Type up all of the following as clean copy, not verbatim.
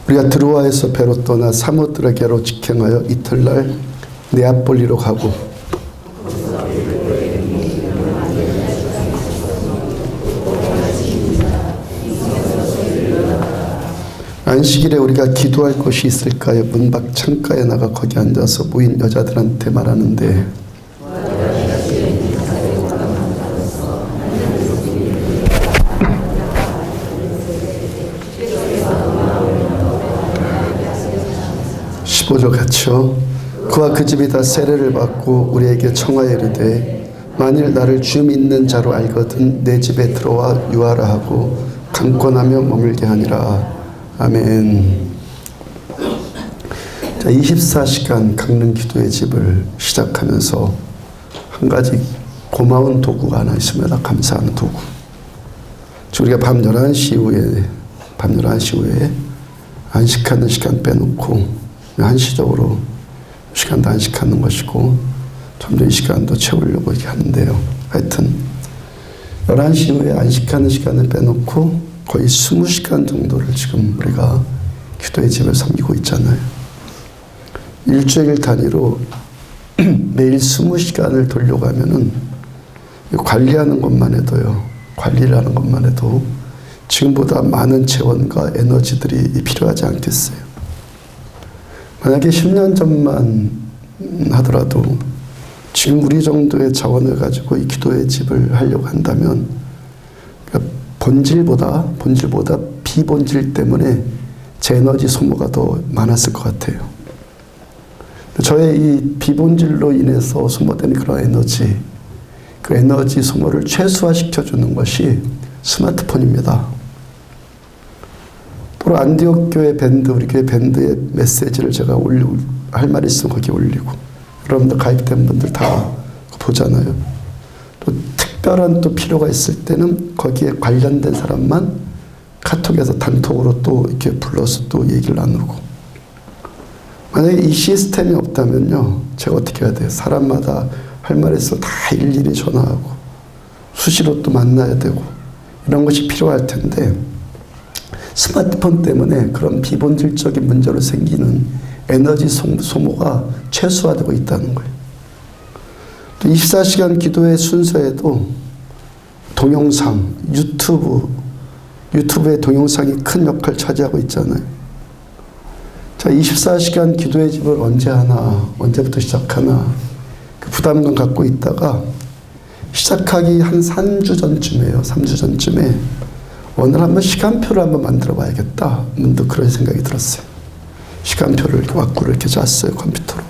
우리가 드로아에서 배로 떠나 사모드라게로 직행하여 이튿날 네아폴리로 가고 안식일에 우리가 기도할 곳이 있을까요? 문 밖 창가에 나가 거기 앉아서 모인 여자들한테 말하는데 (15절) 같이요. 그와 그 집이 다 세례를 받고 우리에게 청하여 이르되 만일 나를 주 믿는 자로 알거든 내 집에 들어와 유하라 하고 강권하며 머물게 하니라. 아멘. 자, 24시간 강릉 기도의 집을 시작하면서 한 가지 고마운 도구가 하나 있습니다. 감사하는 도구. 우리가 밤 11시 이후에 안식하는 시간 빼놓고 한시적으로 시간도 안식하는 것이고 점점 이 시간도 채우려고 이렇게 하는데요. 하여튼 11시 이후에 안식하는 시간을 빼놓고 거의 20시간 정도를 지금 우리가 기도의 집을 섬기고 있잖아요. 일주일 단위로 매일 20시간을 돌려가면은 관리하는 것만 해도요. 관리를 하는 것만 해도 지금보다 많은 재원과 에너지들이 필요하지 않겠어요. 만약에 10년 전만 하더라도 지금 우리 정도의 자원을 가지고 이 기도의 집을 하려고 한다면 본질보다 비본질 때문에 제 에너지 소모가 더 많았을 것 같아요. 저의 이 비본질로 인해서 소모되는 그런 에너지, 그 에너지 소모를 최소화시켜주는 것이 스마트폰입니다. 또 안디옥 교회 밴드, 우리 교회 밴드의 메시지를 제가 올리고 할 말이 있으면 거기 올리고 여러분들 가입된 분들 다 보잖아요. 또 특별한 또 필요가 있을 때는 거기에 관련된 사람만 카톡에서 단톡으로 또 이렇게 불러서 또 얘기를 나누고. 만약에 이 시스템이 없다면요, 제가 어떻게 해야 돼요? 사람마다 할 말이 있어 다 일일이 전화하고 수시로 또 만나야 되고 이런 것이 필요할 텐데 스마트폰 때문에 그런 비본질적인 문제로 생기는 에너지 소모가 최소화되고 있다는 거예요. 또 24시간 기도의 순서에도 동영상, 유튜브의 동영상이 큰 역할을 차지하고 있잖아요. 자, 24시간 기도의 집을 언제 하나, 언제부터 시작하나 그 부담감 갖고 있다가 시작하기 한 3주 전쯤이에요. 3주 전쯤에 오늘 한번 시간표를 한번 만들어 봐야겠다. 문득 그런 생각이 들었어요. 시간표를 이렇게 왁구를 이렇게 짰어요. 컴퓨터로.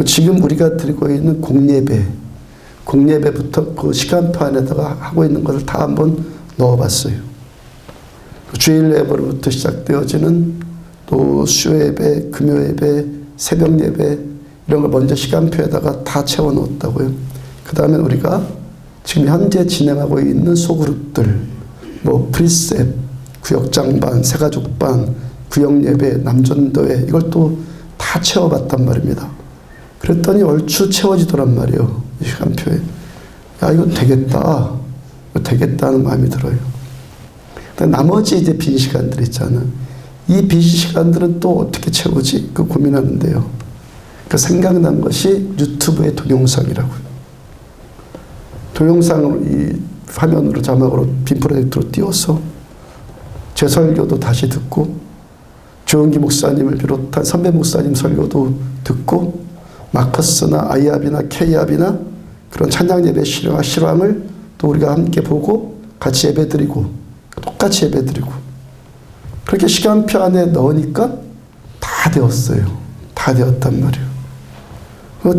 지금 우리가 드리고 있는 공예배부터 그 시간표 안에다가 하고 있는 것을 다 한번 넣어봤어요. 주일 예배로부터 시작되어지는 또 수요예배, 금요예배, 새벽예배 이런 걸 먼저 시간표에다가 다 채워놓았다고요. 그 다음에 우리가 지금 현재 진행하고 있는 소그룹들 뭐 프리셉, 구역장반, 새가족반, 구역예배, 남전도회 이걸 또 다 채워봤단 말입니다. 그랬더니 얼추 채워지더란 말이에요. 이 시간표에. 야, 이거 되겠다. 이거 되겠다는 마음이 들어요. 나머지 이제 빈 시간들 있잖아요. 이 빈 시간들은 또 어떻게 채우지? 그 고민하는데요. 그 생각난 것이 유튜브의 동영상이라고요. 동영상으로 이 화면으로 자막으로 빔 프로젝트로 띄워서 제 설교도 다시 듣고 조은기 목사님을 비롯한 선배 목사님 설교도 듣고 마커스나 아이압이나 케이압이나 그런 찬양 예배 실황을 또 우리가 함께 보고 같이 예배드리고 똑같이 예배드리고 그렇게 시간표 안에 넣으니까 다 되었어요. 다 되었단 말이에요.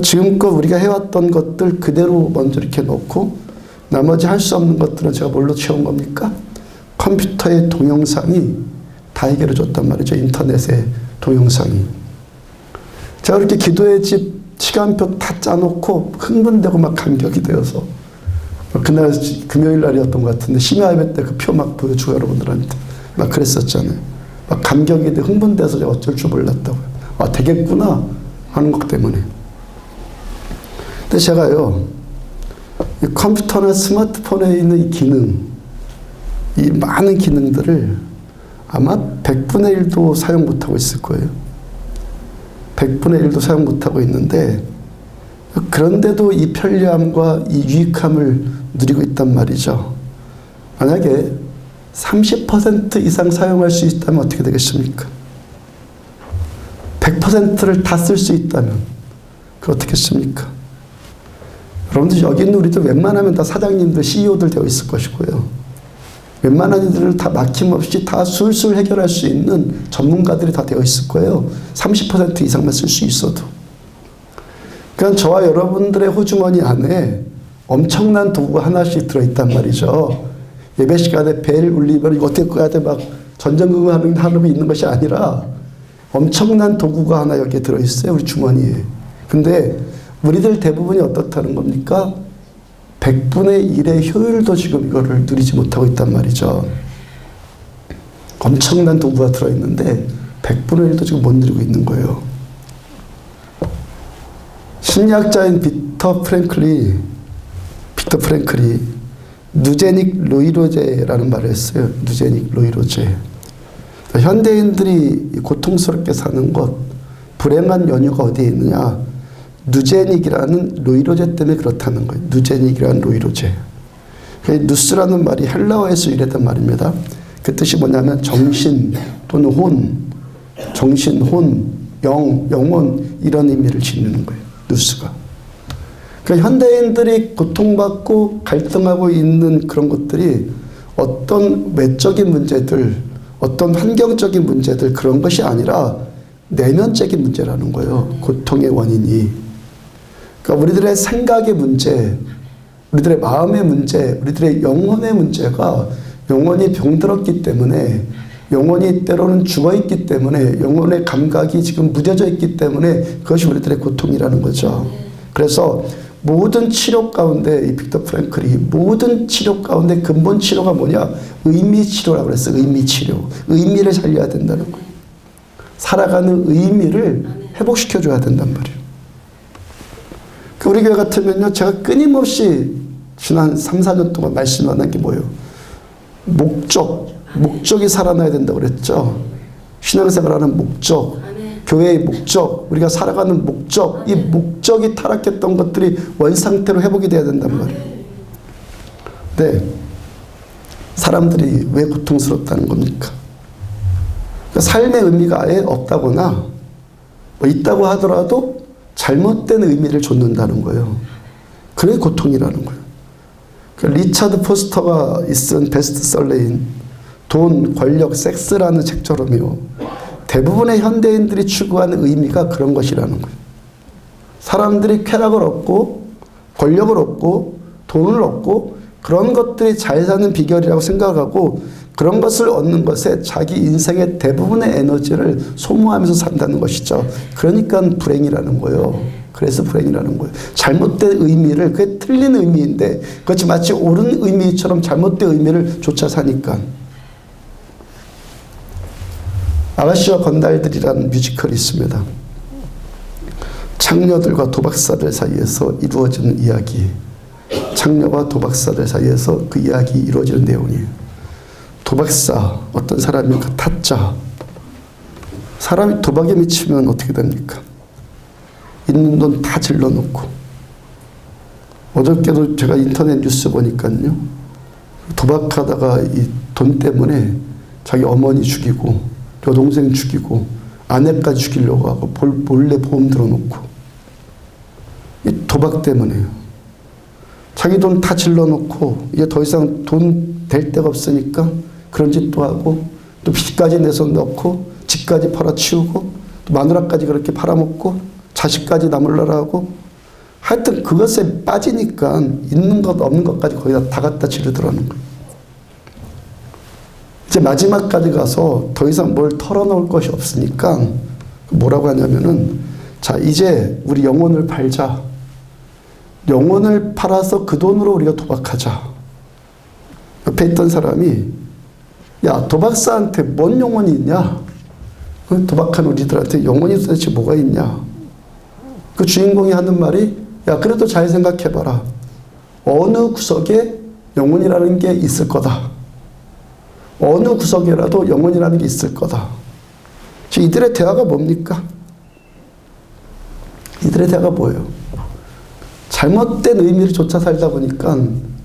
지금껏 우리가 해왔던 것들 그대로 먼저 이렇게 놓고 나머지 할 수 없는 것들은 제가 뭘로 채운 겁니까? 컴퓨터의 동영상이 다 해결해 줬단 말이죠. 인터넷의 동영상이. 제가 이렇게 기도의 집 시간표 다 짜놓고 흥분되고 막 감격이 되어서 그날 금요일 날이었던 것 같은데 심야 예배 때 그 표 막 보여주고 여러분들한테 막 그랬었잖아요. 막 감격이 돼 흥분돼서 제가 어쩔 줄 몰랐다고요. 아, 되겠구나 하는 것 때문에. 근데 제가요, 이 컴퓨터나 스마트폰에 있는 이 기능, 이 많은 기능들을 아마 100분의 1도 사용 못하고 있을 거예요. 100분의 1도 사용 못하고 있는데 그런데도 이 편리함과 이 유익함을 누리고 있단 말이죠. 만약에 30% 이상 사용할 수 있다면 어떻게 되겠습니까? 100%를 다 쓸 수 있다면 그 어떻겠습니까? 여러분들 여기 있는 우리도 웬만하면 다 사장님들, CEO들 되어 있을 것이고요. 웬만한 일들을 다 막힘없이 다 술술 해결할 수 있는 전문가들이 다 되어 있을 거예요. 30% 이상만 쓸 수 있어도. 그러니까 저와 여러분들의 호주머니 안에 엄청난 도구가 하나씩 들어있단 말이죠. 예배 시간에 벨 울리면 이거 어떻게 꺼야 돼? 막 전전긍긍하는 사람이 있는 것이 아니라 엄청난 도구가 하나 여기에 들어있어요. 우리 주머니에. 근데 우리들 대부분이 어떻다는 겁니까? 100분의 1의 효율도 지금 이거를 누리지 못하고 있단 말이죠. 엄청난 도구가 들어있는데 100분의 1도 지금 못 누리고 있는 거예요. 심리학자인 빅터 프랭클이 누제닉 로이로제라는 말을 했어요. 누제닉 로이로제. 현대인들이 고통스럽게 사는 것, 불행한 연유가 어디에 있느냐? 누제닉이라는 로이로제 때문에 그렇다는 거예요. 누제닉이라는 로이로제. 누스라는 말이 헬라어에서 유래된 말입니다. 그 뜻이 뭐냐면 정신 또는 혼, 정신, 혼, 영혼 이런 의미를 지니는 거예요. 누스가. 그러니까 현대인들이 고통받고 갈등하고 있는 그런 것들이 어떤 외적인 문제들, 어떤 환경적인 문제들 그런 것이 아니라 내면적인 문제라는 거예요. 고통의 원인이. 그러니까 우리들의 생각의 문제, 우리들의 마음의 문제, 우리들의 영혼의 문제가 영혼이 병들었기 때문에, 영혼이 때로는 죽어있기 때문에, 영혼의 감각이 지금 무뎌져 있기 때문에 그것이 우리들의 고통이라는 거죠. 그래서 모든 치료 가운데 이 빅터 프랭클이 모든 치료 가운데 근본 치료가 뭐냐? 의미 치료라고 그랬어요. 의미 치료. 의미를 살려야 된다는 거예요. 살아가는 의미를 회복시켜줘야 된단 말이에요. 우리 교회 같으면요, 제가 끊임없이 지난 3, 4년 동안 말씀하는 게 뭐예요? 목적이 살아나야 된다고 그랬죠. 신앙생활하는 목적, 교회의 목적, 우리가 살아가는 목적, 이 목적이 타락했던 것들이 원상태로 회복이 돼야 된단 말이에요. 네, 사람들이 왜 고통스럽다는 겁니까? 그러니까 삶의 의미가 아예 없다거나 뭐 있다고 하더라도 잘못된 의미를 줬는다는 거예요. 그게 고통이라는 거예요. 그러니까 리차드 포스터가 쓴 베스트셀러인 돈, 권력, 섹스라는 책처럼요. 대부분의 현대인들이 추구하는 의미가 그런 것이라는 거예요. 사람들이 쾌락을 얻고 권력을 얻고 돈을 얻고 그런 것들이 잘 사는 비결이라고 생각하고 그런 것을 얻는 것에 자기 인생의 대부분의 에너지를 소모하면서 산다는 것이죠. 그러니까 불행이라는 거예요. 그래서 불행이라는 거예요. 잘못된 의미를, 그게 틀린 의미인데 그것이 마치 옳은 의미처럼 잘못된 의미를 쫓아 사니까. 아가씨와 건달들이라는 뮤지컬이 있습니다. 창녀들과 도박사들 사이에서 이루어지는 이야기. 창녀와 도박사들 사이에서 그 이야기 이루어지는 내용이에요. 도박사, 어떤 사람이 그 타짜. 사람이 도박에 미치면 어떻게 됩니까? 있는 돈 다 질러놓고. 어저께도 제가 인터넷 뉴스 보니까요. 도박하다가 이 돈 때문에 자기 어머니 죽이고 여동생 죽이고 아내까지 죽이려고 하고 몰래 보험 들어놓고. 이 도박 때문에요. 자기 돈 다 질러놓고 이제 더 이상 돈 될 데가 없으니까 그런 짓도 하고 또 빚까지 내서 넣고 집까지 팔아치우고 또 마누라까지 그렇게 팔아먹고 자식까지 나몰라라 하고 하여튼 그것에 빠지니까 있는 것 없는 것까지 거의 다 갖다 지르더라는 거예요. 이제 마지막까지 가서 더 이상 뭘 털어놓을 것이 없으니까 뭐라고 하냐면은 자 이제 우리 영혼을 팔자. 영혼을 팔아서 그 돈으로 우리가 도박하자. 옆에 있던 사람이 야 도박사한테 뭔 영혼이 있냐? 도박한 우리들한테 영혼이 도대체 뭐가 있냐? 그 주인공이 하는 말이 야 그래도 잘 생각해봐라. 어느 구석에 영혼이라는 게 있을 거다. 어느 구석에라도 영혼이라는 게 있을 거다. 지금 이들의 대화가 뭡니까? 이들의 대화가 뭐예요? 잘못된 의미를 쫓아 살다 보니까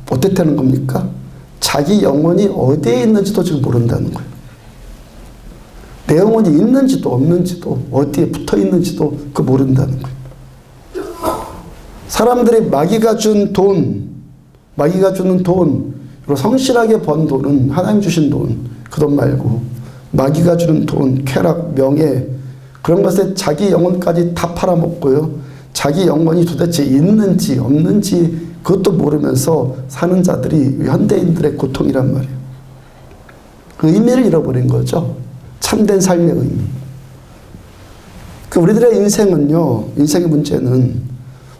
어땠다는 겁니까? 자기 영혼이 어디에 있는지도 지금 모른다는 거예요. 내 영혼이 있는지도 없는지도 어디에 붙어 있는지도 그 모른다는 거예요. 사람들이 마귀가 준 돈, 마귀가 주는 돈, 그리고 성실하게 번 돈은 하나님 주신 돈, 그 돈 말고 마귀가 주는 돈, 쾌락, 명예 그런 것에 자기 영혼까지 다 팔아먹고요. 자기 영혼이 도대체 있는지 없는지 그것도 모르면서 사는 자들이 현대인들의 고통이란 말이에요. 그 의미를 잃어버린 거죠. 참된 삶의 의미. 그 우리들의 인생은요, 인생의 문제는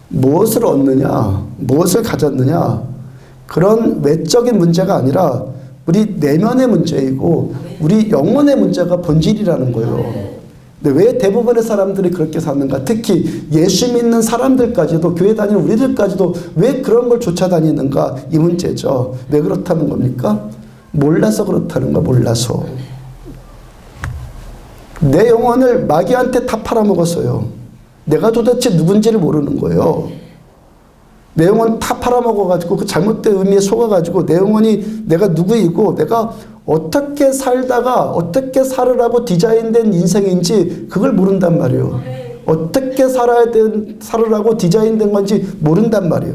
무엇을 얻느냐, 무엇을 가졌느냐, 그런 외적인 문제가 아니라 우리 내면의 문제이고 우리 영혼의 문제가 본질이라는 거예요. 근데 왜 대부분의 사람들이 그렇게 사는가? 특히 예수 믿는 사람들까지도, 교회 다니는 우리들까지도 왜 그런 걸 쫓아다니는가? 이 문제죠. 왜 그렇다는 겁니까? 몰라서 그렇다는 거, 몰라서. 내 영혼을 마귀한테 다 팔아먹었어요. 내가 도대체 누군지를 모르는 거예요. 내 영혼 다 팔아먹어가지고 그 잘못된 의미에 속아가지고 내 영혼이 내가 누구이고 내가 어떻게 살다가 어떻게 살으라고 디자인된 인생인지 그걸 모른단 말이에요. 어떻게 살으라고 디자인된 건지 모른단 말이에요.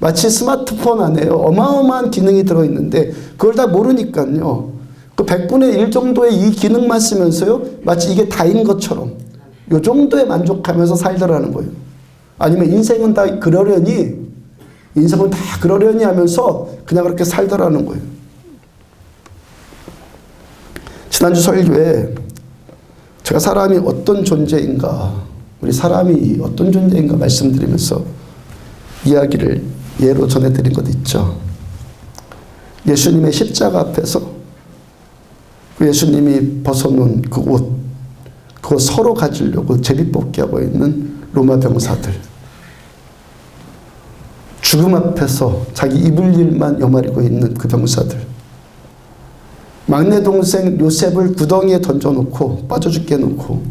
마치 스마트폰 안에 어마어마한 기능이 들어있는데 그걸 다 모르니까요. 그 100분의 1 정도의 이 기능만 쓰면서요. 마치 이게 다인 것처럼 이 정도에 만족하면서 살더라는 거예요. 아니면 인생은 다 그러려니 하면서 그냥 그렇게 살더라는 거예요. 지난주 설교에 제가 사람이 어떤 존재인가, 우리 사람이 어떤 존재인가 말씀드리면서 이야기를 예로 전해드린 것 있죠. 예수님의 십자가 앞에서 예수님이 벗어놓은 그 옷, 그거 서로 가지려고 제비뽑기 하고 있는 로마 병사들. 죽음 앞에서 자기 입을 일만 여마리고 있는 그 병사들. 막내 동생 요셉을 구덩이에 던져놓고 빠져 죽게 해놓고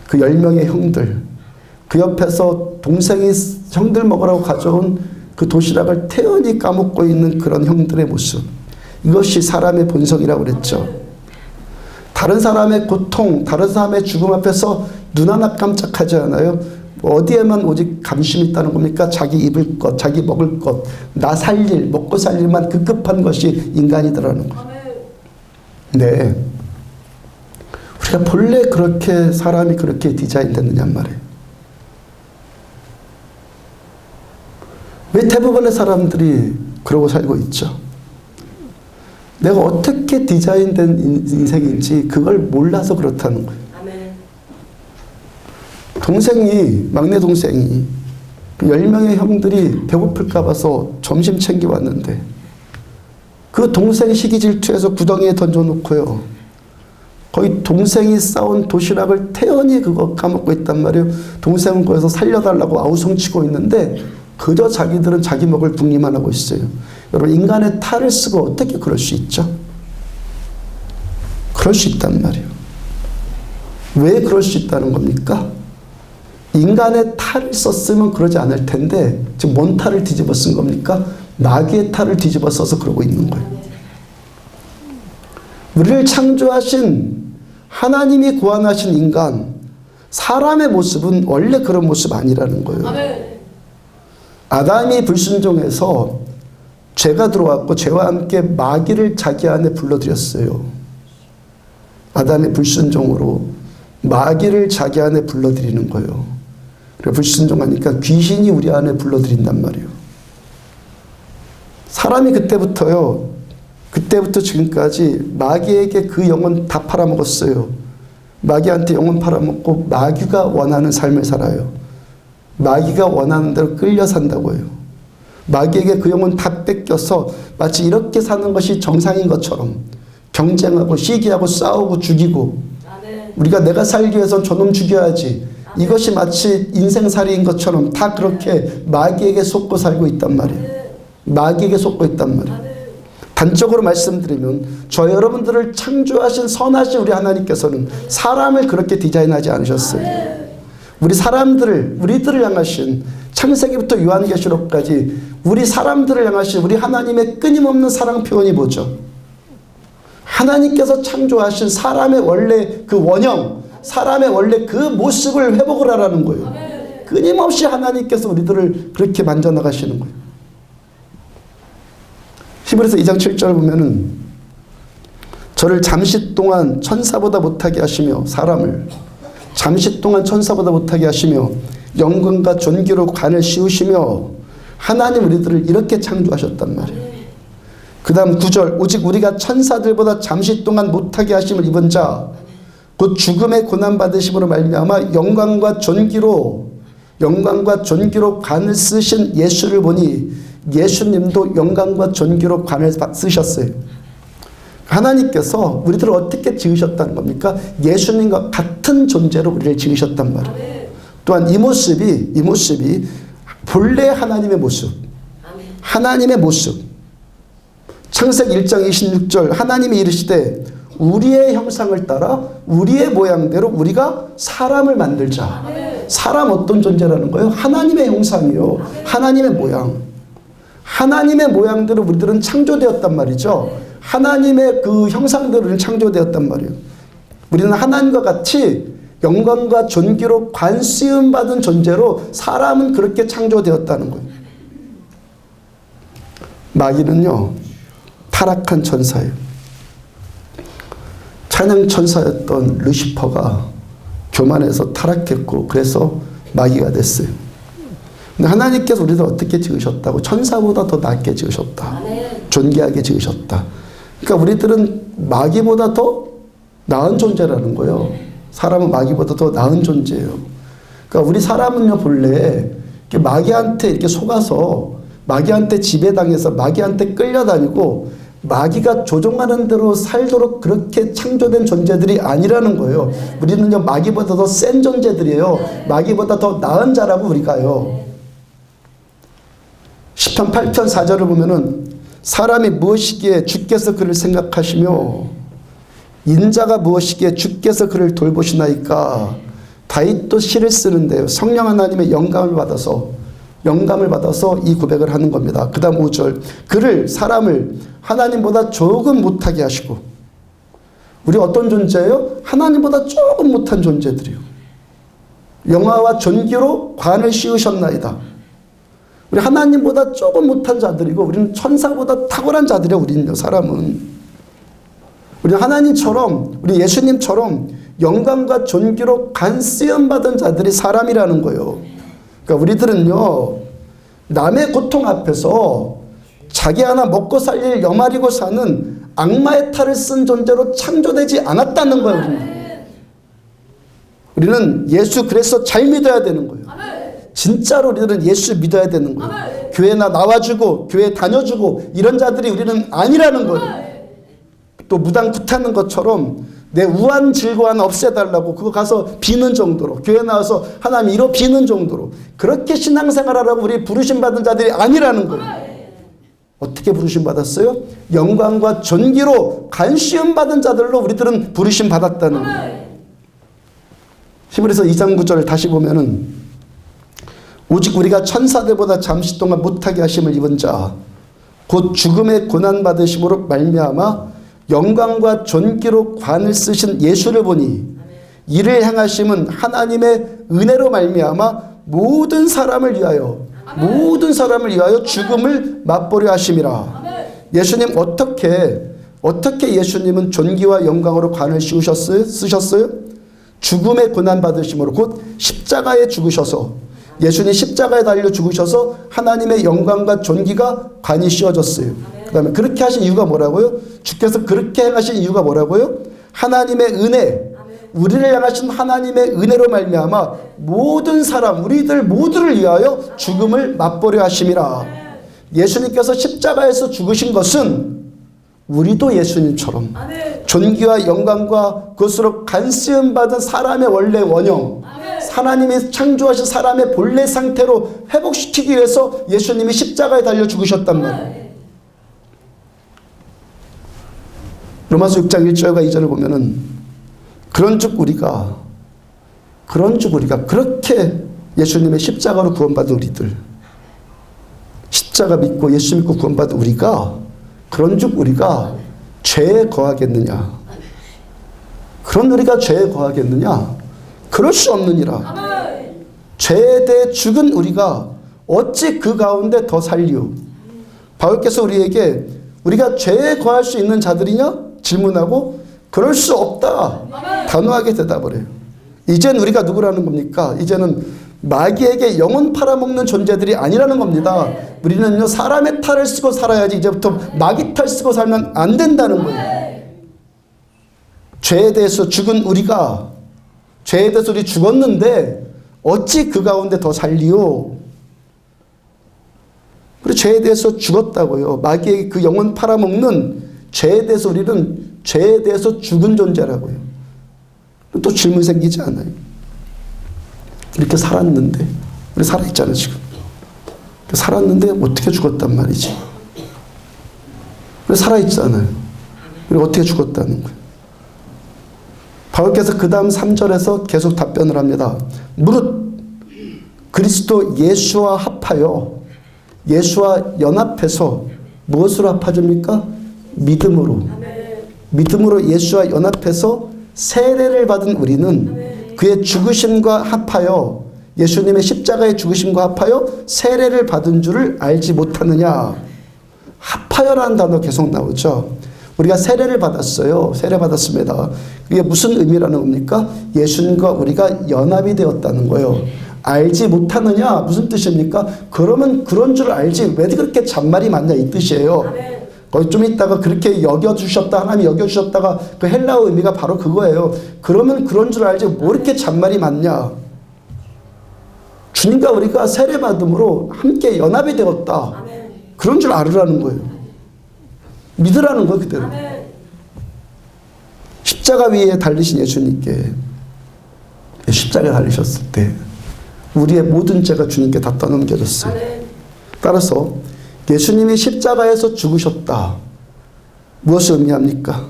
그 10명의 형들, 그 옆에서 동생이 형들 먹으라고 가져온 그 도시락을 태연히 까먹고 있는 그런 형들의 모습. 이것이 사람의 본성이라고 그랬죠. 다른 사람의 고통, 다른 사람의 죽음 앞에서 눈 하나 깜짝하지 않아요. 어디에만 오직 감심이 있다는 겁니까? 자기 입을 것, 자기 먹을 것, 나 살 일, 먹고 살 일만 급급한 것이 인간이더라는 거예요. 네. 우리가 본래 그렇게 사람이 그렇게 디자인됐느냐 말이에요. 왜 대부분의 사람들이 그러고 살고 있죠? 내가 어떻게 디자인된 인생인지 그걸 몰라서 그렇다는 거예요. 막내 동생이 10명의 형들이 배고플까 봐서 점심 챙겨 왔는데 그 동생 시기 질투해서 구덩이에 던져놓고요. 거의 동생이 싸온 도시락을 태연히 그거 까먹고 있단 말이에요. 동생은 거기서 살려달라고 아우성치고 있는데 그저 자기들은 자기 먹을 궁리만 하고 있어요. 여러분, 인간의 탈을 쓰고 어떻게 그럴 수 있죠? 그럴 수 있단 말이에요. 왜 그럴 수 있다는 겁니까? 인간의 탈을 썼으면 그러지 않을 텐데 지금 뭔 탈을 뒤집어 쓴 겁니까? 마귀의 탈을 뒤집어 써서 그러고 있는 거예요. 우리를 창조하신 하나님이 구원하신 인간, 사람의 모습은 원래 그런 모습 아니라는 거예요. 아담이 불순종해서 죄가 들어왔고 죄와 함께 마귀를 자기 안에 불러들였어요. 아담의 불순종으로 마귀를 자기 안에 불러들이는 거예요. 그리고 불순종하니까 귀신이 우리 안에 불러들인단 말이에요. 사람이 그때부터 지금까지 마귀에게 그 영혼 다 팔아먹었어요. 마귀한테 영혼 팔아먹고 마귀가 원하는 삶을 살아요. 마귀가 원하는 대로 끌려 산다고 해요. 마귀에게 그 영혼 다 뺏겨서 마치 이렇게 사는 것이 정상인 것처럼 경쟁하고 시기하고 싸우고 죽이고 우리가 내가 살기 위해선 저놈 죽여야지. 이것이 마치 인생살이인 것처럼 다 그렇게 마귀에게 속고 살고 있단 말이에요. 마귀에게 속고 있단 말이에요. 단적으로 말씀드리면 저 여러분들을 창조하신 선하신 우리 하나님께서는 사람을 그렇게 디자인하지 않으셨어요. 우리들을 향하신 창세기부터 요한계시록까지 우리 사람들을 향하신 우리 하나님의 끊임없는 사랑 표현이 뭐죠? 하나님께서 창조하신 사람의 원래 그 원형, 사람의 원래 그 모습을 회복을 하라는 거예요. 끊임없이 하나님께서 우리들을 그렇게 만져나가시는 거예요. 히브리서 2장 7절 보면은 저를 잠시 동안 천사보다 못하게 하시며 사람을 잠시 동안 천사보다 못하게 하시며 영광과 존귀로 관을 씌우시며 하나님 우리들을 이렇게 창조하셨단 말이에요. 그 다음 9절 오직 우리가 천사들보다 잠시 동안 못하게 하심을 입은 자 곧 죽음의 고난받으심으로 말미암아 영광과 존귀로 관을 쓰신 예수를 보니 예수님도 영광과 존귀로 관을 쓰셨어요. 하나님께서 우리들을 어떻게 지으셨다는 겁니까? 예수님과 같은 존재로 우리를 지으셨단 말이에요. 또한 이 모습이 본래 하나님의 모습, 하나님의 모습. 창세기 1장 26절 하나님이 이르시되 우리의 형상을 따라 우리의 모양대로 우리가 사람을 만들자. 사람 어떤 존재라는 거예요? 하나님의 형상이요. 하나님의 모양. 하나님의 모양대로 우리들은 창조되었단 말이죠. 하나님의 그 형상대로 창조되었단 말이에요. 우리는 하나님과 같이 영광과 존귀로 관씌움 받은 존재로 사람은 그렇게 창조되었다는 거예요. 마귀는요, 타락한 천사예요. 찬양 천사였던 루시퍼가 교만해서 타락했고 그래서 마귀가 됐어요. 근데 하나님께서 우리를 어떻게 지으셨다고? 천사보다 더 낮게 지으셨다. 존귀하게 지으셨다. 그러니까 우리들은 마귀보다 더 나은 존재라는 거예요. 사람은 마귀보다 더 나은 존재예요. 그러니까 우리 사람은요, 본래 마귀한테 이렇게 속아서 마귀한테 지배당해서 마귀한테 끌려다니고 마귀가 조종하는 대로 살도록 그렇게 창조된 존재들이 아니라는 거예요. 우리는요, 마귀보다 더 센 존재들이에요. 마귀보다 더 나은 자라고 우리가요. 시편 8편 4절을 보면은 사람이 무엇이기에 주께서 그를 생각하시며 인자가 무엇이기에 주께서 그를 돌보시나이까. 다윗도 시를 쓰는데요, 성령 하나님의 영감을 받아서 이 고백을 하는 겁니다. 그 다음 5절 사람을 하나님보다 조금 못하게 하시고. 우리 어떤 존재예요? 하나님보다 조금 못한 존재들이요. 영화와 존귀로 관을 씌우셨나이다. 우리 하나님보다 조금 못한 자들이고 우리는 천사보다 탁월한 자들이에요. 우리는요, 사람은. 우리는 하나님처럼, 우리 예수님처럼 영광과 존귀로 관 쓰임 받은 자들이 사람이라는 거예요. 그러니까 우리들은요, 남의 고통 앞에서 자기 하나 먹고 살릴 여마리고 사는 악마의 탈을 쓴 존재로 창조되지 않았다는 거예요. 우리는 예수 그래서 잘 믿어야 되는 거예요. 진짜로 우리들은 예수 믿어야 되는 거예요. 교회나 나와주고 교회 다녀주고 이런 자들이 우리는 아니라는 거예요. 또 무당 굿하는 것처럼 내 우한 질고 하나 없애달라고 그거 가서 비는 정도로, 교회 나와서 하나님 이로 비는 정도로 그렇게 신앙생활하라고 우리 부르심받은 자들이 아니라는 거예요. 어떻게 부르심받았어요? 영광과 존귀로 관시음받은 자들로 우리들은 부르심받았다는 거예요. 히브리서 2장 9절을 다시 보면은 오직 우리가 천사들보다 잠시 동안 못하게 하심을 입은 자 곧 죽음의 고난받으심으로 말미암아 영광과 존귀로 관을 쓰신 예수를 보니 이를 향하심은 하나님의 은혜로 말미암아 모든 사람을 위하여 죽음을 맛보려 하심이라. 예수님 어떻게 예수님은 존귀와 영광으로 관을 쓰셨어요? 죽음의 고난받으심으로 곧 십자가에 죽으셔서, 예수님 십자가에 달려 죽으셔서 하나님의 영광과 존귀가 관이 씌워졌어요. 그 다음에 그렇게 하신 이유가 뭐라고요? 주께서 그렇게 행하신 이유가 뭐라고요? 하나님의 은혜, 우리를 향하신 하나님의 은혜로 말미암아 모든 사람, 우리들 모두를 위하여 죽음을 맛보려 하심이라. 예수님께서 십자가에서 죽으신 것은 우리도 예수님처럼 존귀와 영광과 그것으로 간쓰임 받은 사람의 원래 원형, 하나님이 창조하신 사람의 본래 상태로 회복시키기 위해서 예수님이 십자가에 달려 죽으셨단 말이에요. 로마서 6장 1절과 2절을 보면은 그런즉 우리가 그렇게 예수님의 십자가로 구원받은 우리들, 십자가 믿고 예수 믿고 구원받은 우리가 그런즉 우리가 죄에 거하겠느냐? 그런 우리가 죄에 거하겠느냐? 그럴 수 없느니라. 죄에 대해 죽은 우리가 어찌 그 가운데 더 살리오? 바울께서 우리에게 우리가 죄에 거할 수 있는 자들이냐? 질문하고 그럴 수 없다. 단호하게 대답을 해요. 이젠 우리가 누구라는 겁니까? 이제는 마귀에게 영혼 팔아먹는 존재들이 아니라는 겁니다. 우리는요, 사람의 탈을 쓰고 살아야지 이제부터 마귀 탈 쓰고 살면 안 된다는 거예요. 죄에 대해서 죽은 우리가, 죄에 대해서 우리 죽었는데 어찌 그 가운데 더 살리오? 그리고 죄에 대해서 죽었다고요. 마귀에게 그 영혼 팔아먹는 죄에 대해서 우리는 죄에 대해서 죽은 존재라고요. 또 질문 생기지 않아요? 이렇게 살았는데, 우리 살아있잖아요, 지금. 살았는데 어떻게 죽었단 말이지? 우리 살아있잖아요. 우리 어떻게 죽었다는 거예요? 바울께서 그 다음 3절에서 계속 답변을 합니다. 무릇 그리스도 예수와 합하여, 예수와 연합해서 무엇으로 합하십니까? 믿음으로. 믿음으로 예수와 연합해서 세례를 받은 우리는 그의 죽으심과 합하여, 예수님의 십자가의 죽으심과 합하여 세례를 받은 줄을 알지 못하느냐. 합하여라는 단어 계속 나오죠. 우리가 세례를 받았어요. 세례 받았습니다. 그게 무슨 의미라는 겁니까? 예수님과 우리가 연합이 되었다는 거예요. 알지 못하느냐? 무슨 뜻입니까? 그러면 그런 줄 알지 왜 그렇게 잔말이 많냐 이 뜻이에요. 거기 좀 있다가 그렇게 여겨주셨다, 하나님이 여겨주셨다가 그 헬라어 의미가 바로 그거예요. 그러면 그런 줄 알지 뭐 이렇게 잔말이 많냐. 주님과 우리가 세례받음으로 함께 연합이 되었다. 그런 줄 알으라는 거예요. 믿으라는 거예요, 그대로. 십자가 위에 달리신 예수님께, 십자가에 달리셨을 때 우리의 모든 죄가 주님께 다 떠넘겨졌어요. 따라서 예수님이 십자가에서 죽으셨다. 무엇을 의미합니까?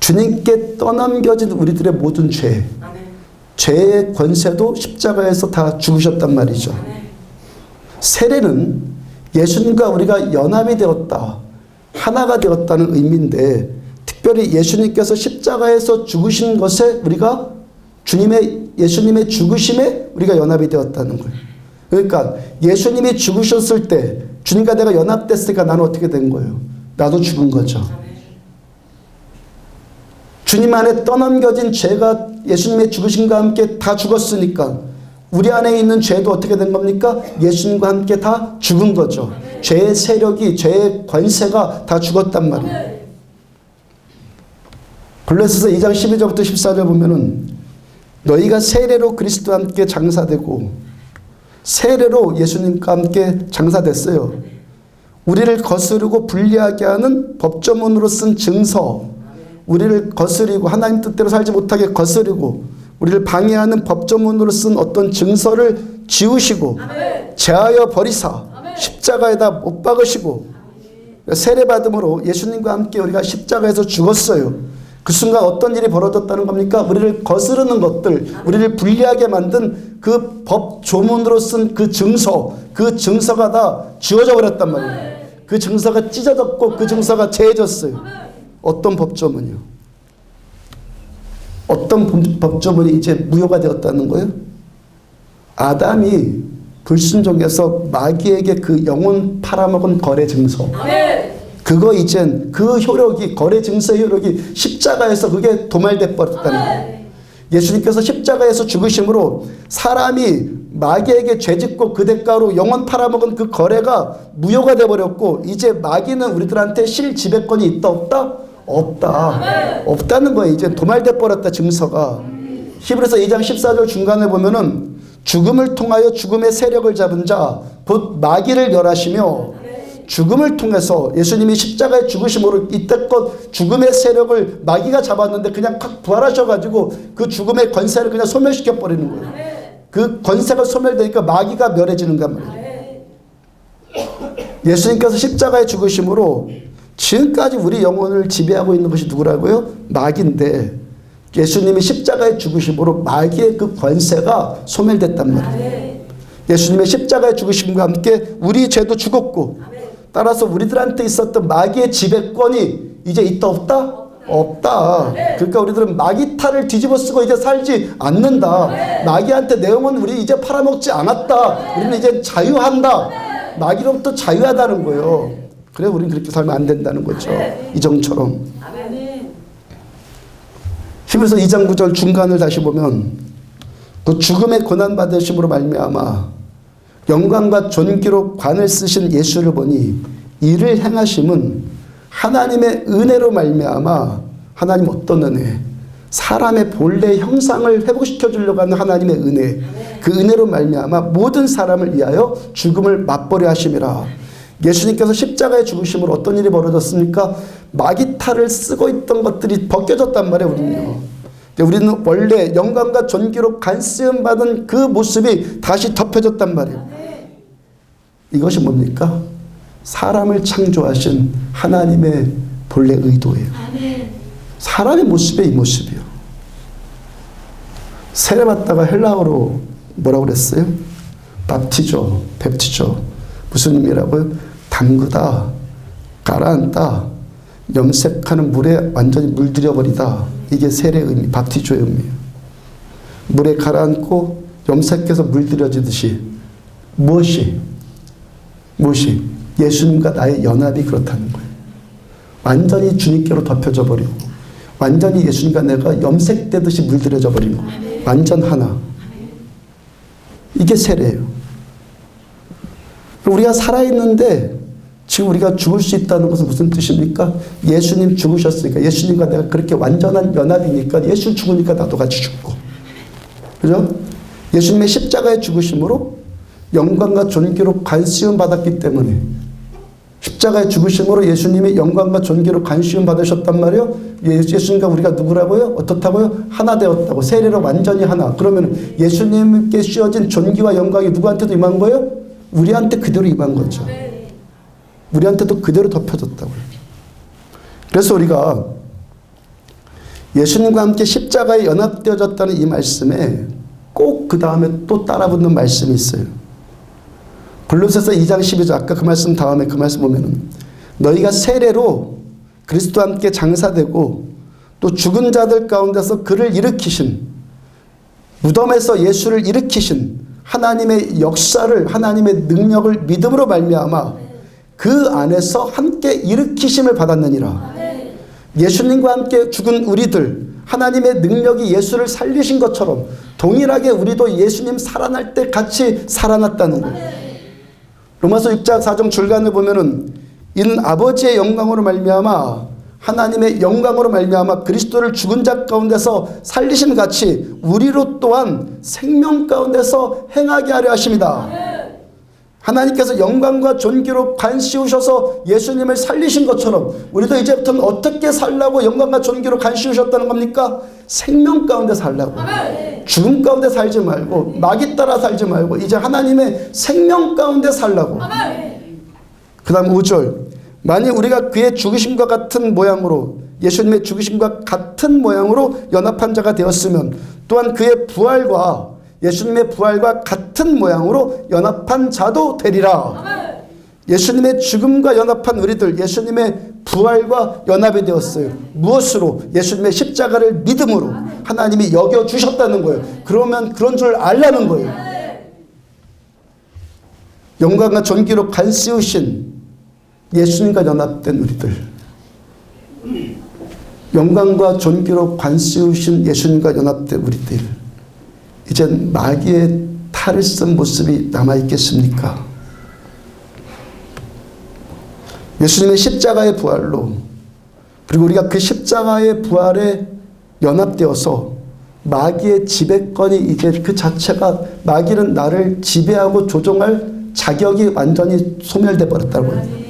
주님께 떠넘겨진 우리들의 모든 죄, 죄의 권세도 십자가에서 다 죽으셨단 말이죠. 세례는 예수님과 우리가 연합이 되었다, 하나가 되었다는 의미인데, 특별히 예수님께서 십자가에서 죽으신 것에 우리가 예수님의 죽으심에 우리가 연합이 되었다는 거예요. 그러니까 예수님이 죽으셨을 때 주님과 내가 연합됐으니까 나는 어떻게 된 거예요? 나도 죽은 거죠. 주님 안에 떠넘겨진 죄가 예수님의 죽으심과 함께 다 죽었으니까 우리 안에 있는 죄도 어떻게 된 겁니까? 예수님과 함께 다 죽은 거죠. 죄의 세력이, 죄의 권세가 다 죽었단 말이에요. 골로새서 2장 12절부터 14절 보면은 너희가 세례로 그리스도와 함께 장사되고, 세례로 예수님과 함께 장사됐어요. 우리를 거스르고 불리하게 하는 법조문으로 쓴 증서, 우리를 거스리고 하나님 뜻대로 살지 못하게 거스리고 우리를 방해하는 법조문으로 쓴 어떤 증서를 지우시고 제하여 버리사 십자가에다 못 박으시고, 세례받음으로 예수님과 함께 우리가 십자가에서 죽었어요. 그 순간 어떤 일이 벌어졌다는 겁니까? 우리를 거스르는 것들, 우리를 불리하게 만든 그 법 조문으로 쓴 그 증서, 그 증서가 다 지워져 버렸단 말이에요. 그 증서가 찢어졌고 그 증서가 재해졌어요. 어떤 법조문이요? 어떤 법조문이 이제 무효가 되었다는 거예요? 아담이 불순종해서 마귀에게 그 영혼 팔아먹은 거래 증서, 그거 이젠 그 효력이, 거래 증서의 효력이 십자가에서 그게 도말돼 버렸다는 거예요. 예수님께서 십자가에서 죽으심으로 사람이 마귀에게 죄짓고 그 대가로 영혼 팔아먹은 그 거래가 무효가 돼버렸고, 이제 마귀는 우리들한테 실 지배권이 있다 없다? 없다. 없다는 거예요. 이제 도말돼 버렸다, 증서가. 히브리서 2장 14절 중간에 보면은 죽음을 통하여 죽음의 세력을 잡은 자 곧 마귀를 멸하시며, 죽음을 통해서 예수님이 십자가에 죽으심으로 이때껏 죽음의 세력을 마귀가 잡았는데 그냥 확 부활하셔가지고 그 죽음의 권세를 그냥 소멸시켜버리는 거예요. 그 권세가 소멸되니까 마귀가 멸해지는 거 말이에요. 예수님께서 십자가에 죽으심으로 지금까지 우리 영혼을 지배하고 있는 것이 누구라고요? 마귀인데 예수님이 십자가의 죽으심으로 마귀의 그 권세가 소멸됐단 말이에요. 예수님의 십자가의 죽으심과 함께 우리 죄도 죽었고 따라서 우리들한테 있었던 마귀의 지배권이 이제 있다 없다? 없다. 그러니까 우리들은 마귀 탈을 뒤집어 쓰고 이제 살지 않는다. 마귀한테 내 영혼 우리 이제 팔아먹지 않았다. 우리는 이제 자유한다. 마귀로부터 자유하다는 거예요. 그래 우리는 그렇게 살면 안 된다는 거죠. 이정처럼. 히브리서 2장 9절 중간을 다시 보면 그 죽음의 고난받으심으로 말미암아 영광과 존귀로 관을 쓰신 예수를 보니 이를 행하심은 하나님의 은혜로 말미암아 하나님 어떤 은혜? 사람의 본래 형상을 회복시켜 주려고 하는 하나님의 은혜. 그 은혜로 말미암아 모든 사람을 위하여 죽음을 맛보려 하심이라. 예수님께서 십자가의 죽으심으로 어떤 일이 벌어졌습니까? 마귀 탈을 쓰고 있던 것들이 벗겨졌단 말이에요. 우리는 원래 영광과 존귀로 간쓰움 받은 그 모습이 다시 덮여졌단 말이에요. 이것이 뭡니까? 사람을 창조하신 하나님의 본래 의도예요. 사람의 모습이 이 모습이요. 세례받다가 헬라어로 뭐라고 그랬어요? 밥티조, 뵙티조. 무슨 의미라고요? 담그다, 가라앉다, 염색하는 물에 완전히 물들여버리다. 이게 세례의 의미, 밥티조의 의미예요. 물에 가라앉고 염색해서 물들여지듯이 무엇이 예수님과 나의 연합이 그렇다는 거예요. 완전히 주님께로 덮여져 버리고 완전히 예수님과 내가 염색되듯이 물들여져 버리는 거예요. 완전 하나. 이게 세례예요. 우리가 살아있는데 지금 우리가 죽을 수 있다는 것은 무슨 뜻입니까? 예수님 죽으셨으니까 예수님과 내가 그렇게 완전한 연합이니까 예수 죽으니까 나도 같이 죽고, 그죠? 예수님의 십자가의 죽으심으로 영광과 존귀로 관시움 받았기 때문에 십자가의 죽으심으로 예수님이 영광과 존귀로 관시움 받으셨단 말이에요. 예수님과 우리가 누구라고요? 어떻다고요? 하나 되었다고. 세례로 완전히 하나. 그러면 예수님께 씌워진 존귀와 영광이 누구한테도 임한 거예요? 우리한테 그대로 임한 거죠. 우리한테도 그대로 덮여졌다고요. 그래서 우리가 예수님과 함께 십자가에 연합되어졌다는 이 말씀에 꼭 그 다음에 또 따라붙는 말씀이 있어요. 골로새서 2장 12절 아까 그 말씀 다음에 그 말씀 보면은 너희가 세례로 그리스도와 함께 장사되고 또 죽은 자들 가운데서 그를 일으키신 무덤에서 예수를 일으키신 하나님의 역사를 하나님의 능력을 믿음으로 말미암아 그 안에서 함께 일으키심을 받았느니라. 예수님과 함께 죽은 우리들 하나님의 능력이 예수를 살리신 것처럼 동일하게 우리도 예수님 살아날 때 같이 살아났다는 거예요. 로마서 6장 4절 중간을 보면은 이는 아버지의 영광으로 말미암아 하나님의 영광으로 말미암아 그리스도를 죽은 자 가운데서 살리심 같이 우리로 또한 생명 가운데서 행하게 하려 하심이다. 하나님께서 영광과 존귀로 관씌우셔서 예수님을 살리신 것처럼 우리도 이제부터는 어떻게 살라고 영광과 존귀로 관씌우셨다는 겁니까? 생명 가운데 살라고. 죽음 가운데 살지 말고 마귀 따라 살지 말고 이제 하나님의 생명 가운데 살라고. 그 다음 5절 만일 우리가 그의 죽으심과 같은 모양으로 예수님의 죽으심과 같은 모양으로 연합한 자가 되었으면 또한 그의 부활과 예수님의 부활과 같은 모양으로 연합한 자도 되리라. 예수님의 죽음과 연합한 우리들 예수님의 부활과 연합이 되었어요. 무엇으로? 예수님의 십자가를 믿음으로 하나님이 여겨주셨다는 거예요. 그러면 그런 줄 알라는 거예요. 영광과 존귀로 간씌우신 예수님과 연합된 우리들 영광과 존귀로 관씌우신 예수님과 연합된 우리들 이젠 마귀의 탈을 쓴 모습이 남아있겠습니까? 예수님의 십자가의 부활로 그리고 우리가 그 십자가의 부활에 연합되어서 마귀의 지배권이 이제 그 자체가 마귀는 나를 지배하고 조종할 자격이 완전히 소멸돼 버렸다고요.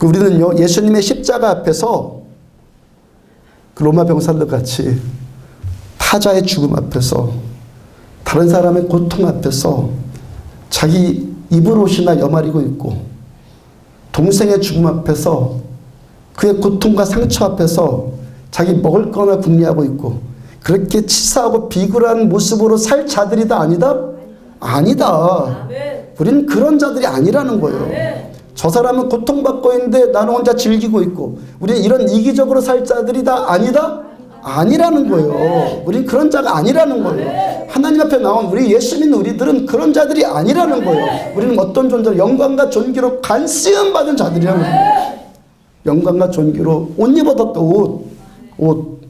우리는요 예수님의 십자가 앞에서 그 로마 병사들 같이 타자의 죽음 앞에서 다른 사람의 고통 앞에서 자기 입을 옷이나 여마리고 있고 동생의 죽음 앞에서 그의 고통과 상처 앞에서 자기 먹을 거나 궁리하고 있고 그렇게 치사하고 비굴한 모습으로 살 자들이 다 아니다? 아니다. 우리는 그런 자들이 아니라는 거예요. 저 사람은 고통받고 있는데 나는 혼자 즐기고 있고 우리는 이런 이기적으로 살 자들이 다 아니다? 아니라는 거예요. 우리는 그런 자가 아니라는 거예요. 하나님 앞에 나온 우리 예수 믿는 우리들은 그런 자들이 아니라는 거예요. 우리는 어떤 존재로 영광과 존귀로 간쓰움 받은 자들이라는 거예요. 영광과 존귀로 옷 입었던 옷.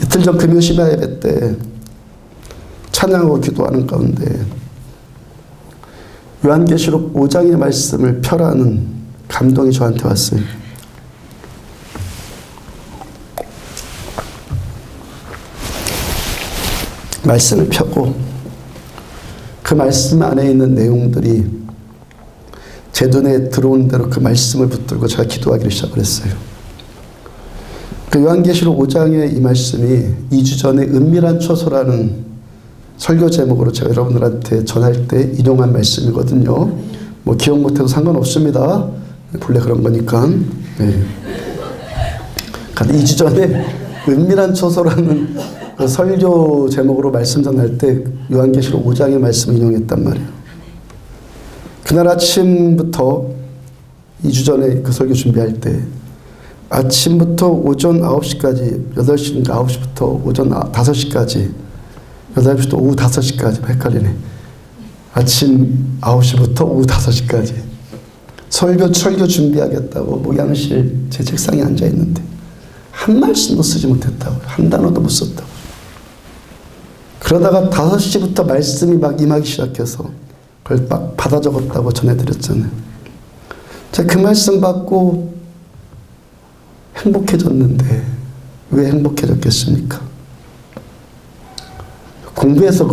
이틀 전 금요 심야 예배 때 찬양하고 기도하는 가운데 요한계시록 5장의 말씀을 펴라는 감동이 저한테 왔어요. 말씀을 펴고 그 말씀 안에 있는 내용들이 제 눈에 들어온 대로 그 말씀을 붙들고 제가 기도하기를 시작을 했어요. 그 요한계시록 5장의 이 말씀이 2주 전에 은밀한 초소라는 설교 제목으로 제가 여러분들한테 전할 때 인용한 말씀이거든요. 뭐 기억 못해도 상관없습니다. 본래 그런 거니까. 네. 2주 전에 은밀한 초소라는 그 설교 제목으로 말씀 전할 때 요한계시록 5장의 말씀을 인용했단 말이에요. 그날 아침부터 2주 전에 그 설교 준비할 때 아침부터 오전 9시까지 8시인가 9시부터 오전 5시까지 8시부터 오후 5시까지 헷갈리네. 아침 9시부터 오후 5시까지 설교 준비하겠다고 목양실 제 책상에 앉아있는데 한 말씀도 쓰지 못했다고. 한 단어도 못 썼다고. 그러다가 5시부터 말씀이 막 임하기 시작해서 그걸 막 받아 적었다고 전해드렸잖아요. 제가 그 말씀 받고 행복해졌는데 왜 행복해졌겠습니까? 공부해서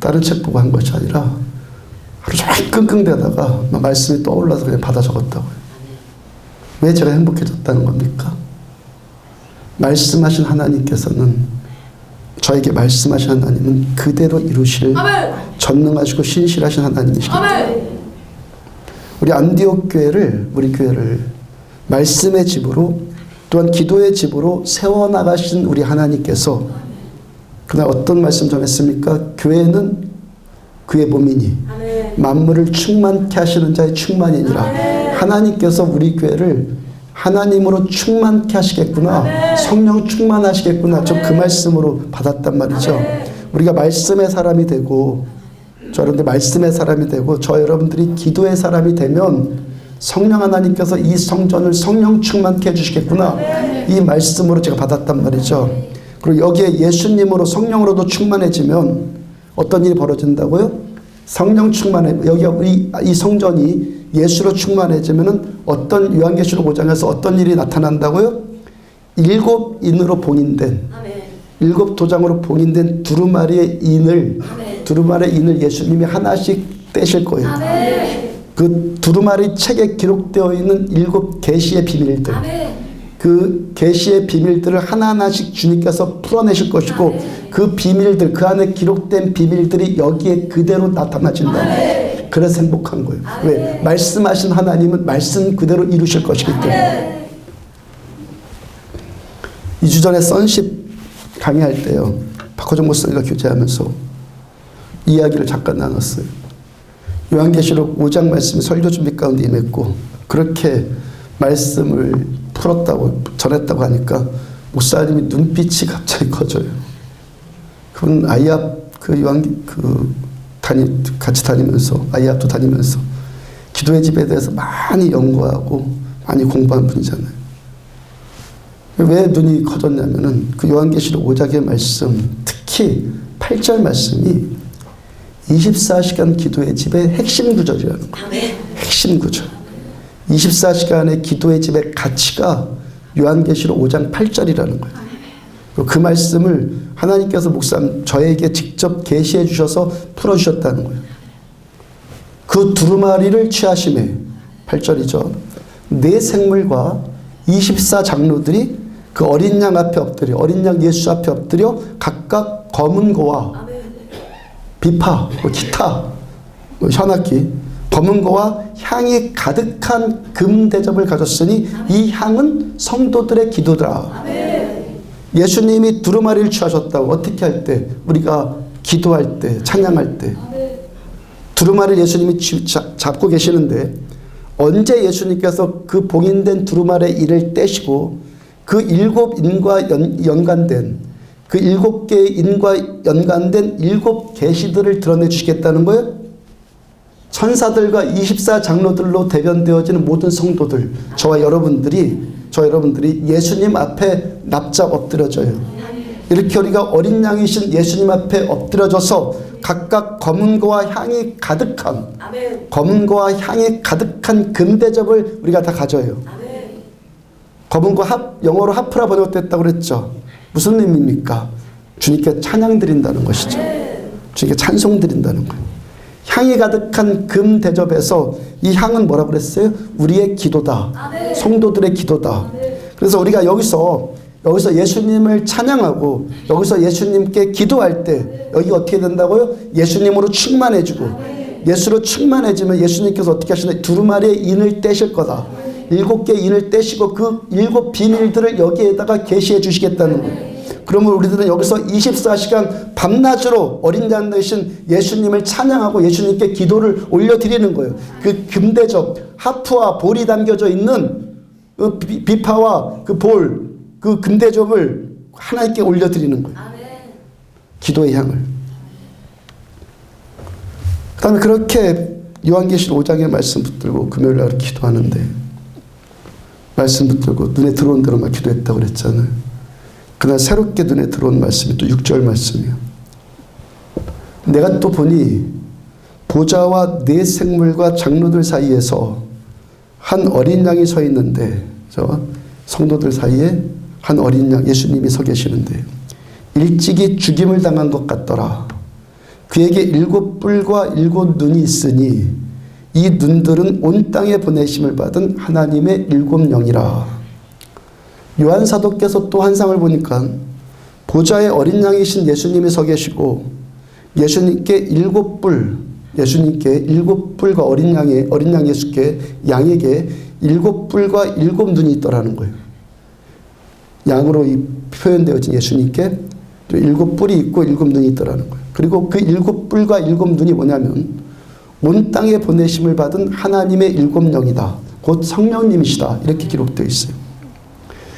다른 책 보고 한 것이 아니라 하루 종일 끙끙대다가 말씀이 떠올라서 그냥 받아 적었다고요. 왜 제가 행복해졌다는 겁니까? 말씀하신 하나님께서는 저에게 말씀하신 하나님은 그대로 이루실 아멘. 전능하시고 신실하신 하나님이시기 때문에 우리 안디옥 교회를 우리 교회를 말씀의 집으로 또한 기도의 집으로 세워나가신 우리 하나님께서 그날 어떤 말씀 전했습니까? 교회는 그의 몸이니 아멘. 만물을 충만케 하시는 자의 충만이니라. 아멘. 하나님께서 우리 교회를 하나님으로 충만케 하시겠구나. 아멘. 성령 충만하시겠구나. 저 그 말씀으로 받았단 말이죠. 아멘. 우리가 말씀의 사람이 되고 저 여러분들 말씀의 사람이 되고 저 여러분들이 기도의 사람이 되면 성령 하나님께서 이 성전을 성령 충만케 해주시겠구나. 아멘. 이 말씀으로 제가 받았단 말이죠. 그리고 여기에 예수님으로 성령으로도 충만해지면 어떤 일이 벌어진다고요? 성령 충만해. 여기 우리 이 성전이 예수로 충만해지면은 어떤 요한계시록 5장에서 어떤 일이 나타난다고요? 7인으로 봉인된 아멘. 7도장으로 봉인된 두루마리의 인을 아멘. 두루마리의 인을 예수님이 하나씩 떼실 거예요. 아멘. 그 두루마리 책에 기록되어 있는 7계시의 비밀들 아멘. 그 계시의 비밀들을 하나하나씩 주님께서 풀어내실 것이고 아멘. 그 비밀들 그 안에 기록된 비밀들이 여기에 그대로 나타나진다. 아멘. 그래서 행복한 거예요. 아멘. 왜? 말씀하신 하나님은 말씀 그대로 이루실 것이기 때문에. 2주 전에 선십 강의할 때요. 박호정 목사님과 교제하면서 이야기를 잠깐 나눴어요. 요한계시록 5장 말씀이 설교 준비 가운데 임했고 그렇게 말씀을 풀었다고 전했다고 하니까 목사님이 눈빛이 갑자기 커져요. 그분 아이압 같이 다니면서 아이압도 다니면서 기도의 집에 대해서 많이 연구하고 많이 공부한 분이잖아요. 왜 눈이 커졌냐면은 그 요한계시록 5장의 말씀 특히 8절 말씀이 24시간 기도의 집의 핵심 구절이라는 거예요. 핵심 구절. 24시간의 기도의 집의 가치가 요한계시록 5장 8절이라는 거예요. 그 말씀을 하나님께서 목사님 저에게 직접 계시해 주셔서 풀어주셨다는 거예요. 그 두루마리를 취하심에 8절이죠. 네 생물과 24장로들이 그 어린 양 앞에 엎드려 어린 양 예수 앞에 엎드려 각각 검은 고와 비파, 기타, 현악기 검은 거와 향이 가득한 금 대접을 가졌으니 이 향은 성도들의 기도다. 예수님이 두루마리를 취하셨다고. 어떻게 할 때? 우리가 기도할 때, 찬양할 때. 두루마리를 예수님이 잡고 계시는데 언제 예수님께서 그 봉인된 두루마리의 이를 떼시고 그 7인과 연관된 그 7개의 인과 연관된 7계시들을 드러내 주시겠다는 거예요? 천사들과 24장로들로 대변되어지는 모든 성도들, 저와 여러분들이 예수님 앞에 납작 엎드려져요. 이렇게 우리가 어린 양이신 예수님 앞에 엎드려져서 각각 검은 거와 향이 가득한 금 대접을 우리가 다 가져요. 검은 거 영어로 하프라 번역됐다고 그랬죠. 무슨 의미입니까? 주님께 찬양 드린다는 것이죠. 주님께 찬송 드린다는 거예요. 향이 가득한 금 대접에서 이 향은 뭐라고 그랬어요? 우리의 기도다. 성도들의 기도다. 그래서 우리가 여기서 예수님을 찬양하고 여기서 예수님께 기도할 때 여기 어떻게 된다고요? 예수님으로 충만해지고 예수로 충만해지면 예수님께서 어떻게 하시나요? 두루마리의 인을 떼실 거다. 7개의 인을 떼시고 그 7 비밀들을 여기에다가 계시해 주시겠다는 거예요. 그러면 우리들은 여기서 24시간 밤낮으로 어린 양 되신 예수님을 찬양하고 예수님께 기도를 올려드리는 거예요. 그 금대접, 하프와 볼이 담겨져 있는 그 비파와 그 볼, 그 금대접을 하나님께 올려드리는 거예요. 기도의 향을. 그 다음에 그렇게 요한계시록 5장의 말씀 붙들고 금요일날 기도하는데 말씀 붙들고 눈에 들어온 대로만 기도했다고 그랬잖아요. 그날 새롭게 눈에 들어온 말씀이 또 6절 말씀이에요. 내가 또 보니 보좌와 네 생물과 장로들 사이에서 한 어린 양이 서 있는데, 성도들 사이에 한 어린 양 예수님이 서 계시는데 일찍이 죽임을 당한 것 같더라. 그에게 7 뿔과 7 눈이 있으니 이 눈들은 온 땅에 보내심을 받은 하나님의 7 영이라. 요한 사도께서 또 환상을 보니까 보좌에 어린 양이신 예수님이 서 계시고 예수님께 7 뿔과 어린 양 예수께 양에게 7 뿔과 7 눈이 있더라는 거예요. 양으로 표현되어진 예수님께 7 뿔이 있고 7 눈이 있더라는 거예요. 그리고 그 7 뿔과 7 눈이 뭐냐면 온 땅에 보내심을 받은 하나님의 7 영이다. 곧 성령님이시다. 이렇게 기록되어 있어요.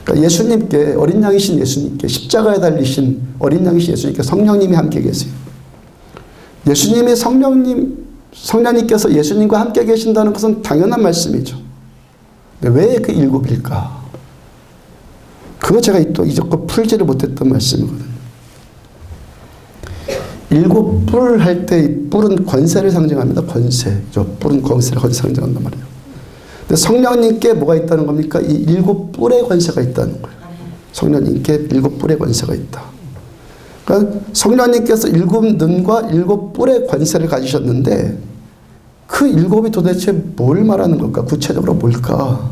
그러니까 예수님께, 어린 양이신 예수님께, 십자가에 달리신 어린 양이신 예수님께 성령님이 함께 계세요. 예수님이 성령님께서 예수님과 함께 계신다는 것은 당연한 말씀이죠. 근데 왜 그 7일까? 그거 제가 또 이제껏 풀지를 못했던 말씀이거든요. 7 뿔 할 때 이 뿔은 권세를 상징합니다. 권세. 뿔은 권세를 상징한단 말이에요. 근데 성령님께 뭐가 있다는 겁니까? 이 7 뿔의 권세가 있다는 거예요. 성령님께 7 뿔의 권세가 있다. 그러니까 성령님께서 7 눈과 7 뿔의 권세를 가지셨는데 그 7이 도대체 뭘 말하는 걸까? 구체적으로 뭘까?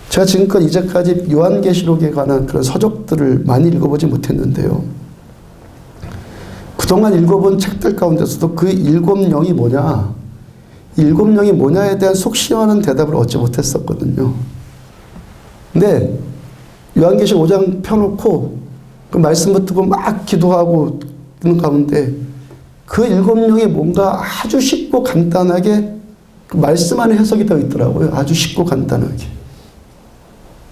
제가 지금까지 이제까지 요한계시록에 관한 그런 서적들을 많이 읽어보지 못했는데요. 그동안 읽어본 책들 가운데서도 그 7 영이 뭐냐? 7 영이 뭐냐에 대한 속 시원한 대답을 얻지 못했었거든요. 근데 요한계시록 5장 펴놓고 그 말씀 붙들고 막 기도하고 있는 가운데 그 7 영이 뭔가 아주 쉽고 간단하게 그 말씀 안에 해석이 되어 있더라고요. 아주 쉽고 간단하게.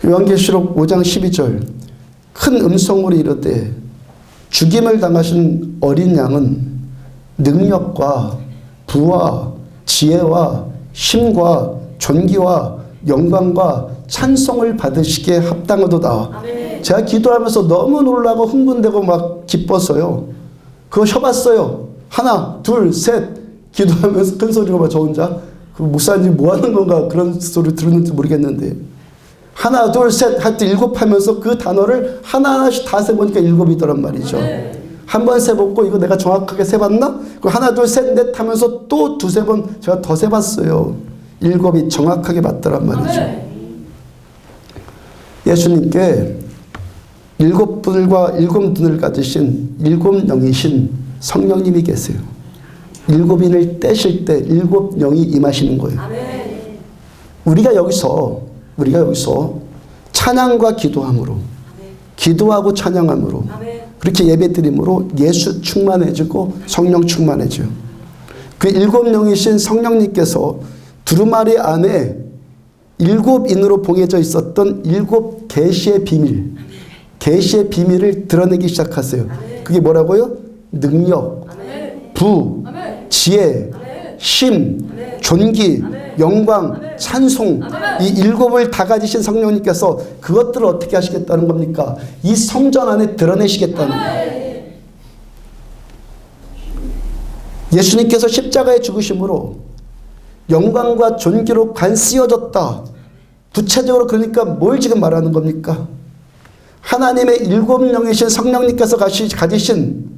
요한계시록 5장 12절 큰 음성으로 이르되 죽임을 당하신 어린 양은 능력과 부와 지혜와 힘과 존귀와 영광과 찬송을 받으시기에 합당하도다. 아멘. 제가 기도하면서 너무 놀라고 흥분되고 막 기뻤어요. 그거 쉬어봤어요. 하나, 둘, 셋 기도하면서 큰 소리로 막 저 혼자 그 목사님 뭐 하는 건가 그런 소리 들었는지 모르겠는데 하나, 둘, 셋 할 때 7 하면서 그 단어를 하나하나씩 다 세보니까 7이더란 말이죠. 한 번 세봤고 이거 내가 정확하게 세봤나? 그 하나, 둘, 셋, 넷 하면서 또 2, 3번 제가 더 세봤어요. 7이 정확하게 맞더란 말이죠. 예수님께 7 뿔과 7 눈을 가지신 7 영이신 성령님이 계세요. 일곱 인을 떼실 때 일곱 영이 임하시는 거예요. 우리가 여기서 찬양과 기도함으로, 기도하고 찬양함으로, 그렇게 예배드림으로 예수 충만해지고 성령 충만해져요. 그 일곱 영이신 성령님께서 두루마리 안에 일곱 인으로 봉해져 있었던 일곱 계시의 비밀, 계시의 비밀을 드러내기 시작하세요. 그게 뭐라고요? 능력, 부, 지혜, 심, 존귀, 영광, 찬송, 이 일곱을 다 가지신 성령님께서 그것들을 어떻게 하시겠다는 겁니까? 이 성전 안에 드러내시겠다는 거예요. 예수님께서 십자가에 죽으심으로 영광과 존귀로 관씌워졌다. 구체적으로 그러니까 뭘 지금 말하는 겁니까? 하나님의 일곱 영이신 성령님께서 가지신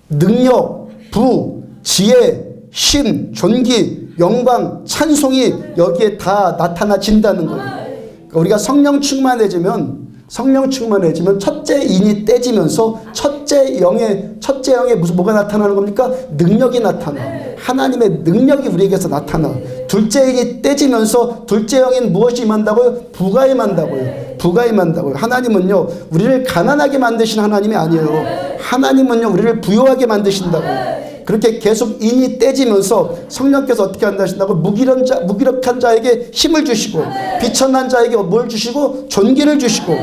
능력, 부, 지혜, 심, 존귀, 영광, 찬송이 여기에 다 나타나진다는 거예요. 그러니까 우리가 성령 충만해지면 첫째 인이 떼지면서 첫째 영의 무슨 뭐가 나타나는 겁니까? 능력이 나타나. 하나님의 능력이 우리에게서 나타나. 둘째 인이 떼지면서 둘째 영인 무엇이 임한다고요? 부가 임한다고요. 부가 임한다고요. 하나님은요, 우리를 가난하게 만드신 하나님이 아니에요. 하나님은요, 우리를 부유하게 만드신다고요. 그렇게 계속 인이 떼지면서 성령께서 어떻게 한다신다고? 무기력한 자에게 힘을 주시고, 비천한 자에게 뭘 주시고? 존귀를 주시고.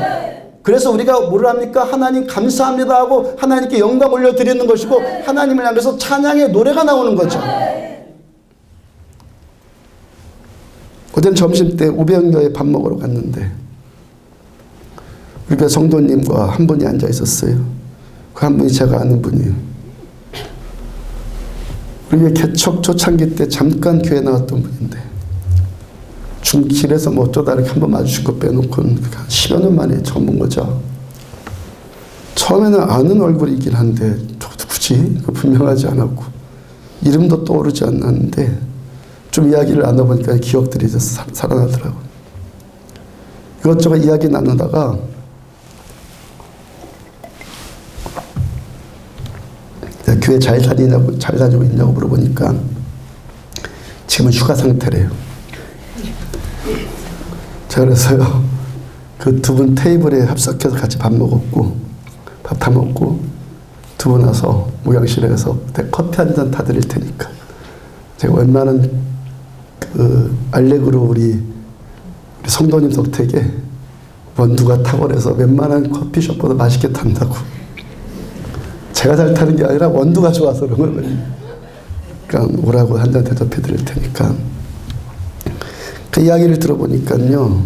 그래서 우리가 뭘 합니까? 하나님 감사합니다 하고 하나님께 영광 올려드리는 것이고, 하나님을 향해서 찬양의 노래가 나오는 거죠. 어젠 점심때 우병교에 밥 먹으러 갔는데 우리 교 성도님과 한 분이 앉아 있었어요. 그 한 분이 제가 아는 분이에요. 우리 개척 초창기 때 잠깐 교회 나왔던 분인데 길에서 뭐 어쩌다 이렇게 한번 마주친 거 빼놓고는 한 10여 년 만에 처음 본 거죠. 처음에는 아는 얼굴이긴 한데 저도 굳이 분명하지 않았고 이름도 떠오르지 않았는데 좀 이야기를 나눠보니까 기억들이 살아나더라고요. 이것저것 이야기 나누다가 교회 잘 다니고 있냐고 물어보니까 지금은 휴가 상태래요. 자, 그래서요, 그 두 분 테이블에 합석해서 같이 밥 먹었고, 밥 다 먹고, 두 분 와서 목양실에 가서 커피 한 잔 타드릴 테니까. 제가 웬만한 그 알렉으로 우리 성도님 덕택에 원두가 탁월해서 웬만한 커피숍보다 맛있게 탄다고. 제가 잘 타는 게 아니라 원두가 좋아서 그런 거예요. 그러니까 오라고 한 잔 대접해 드릴 테니까. 그 이야기를 들어보니까요,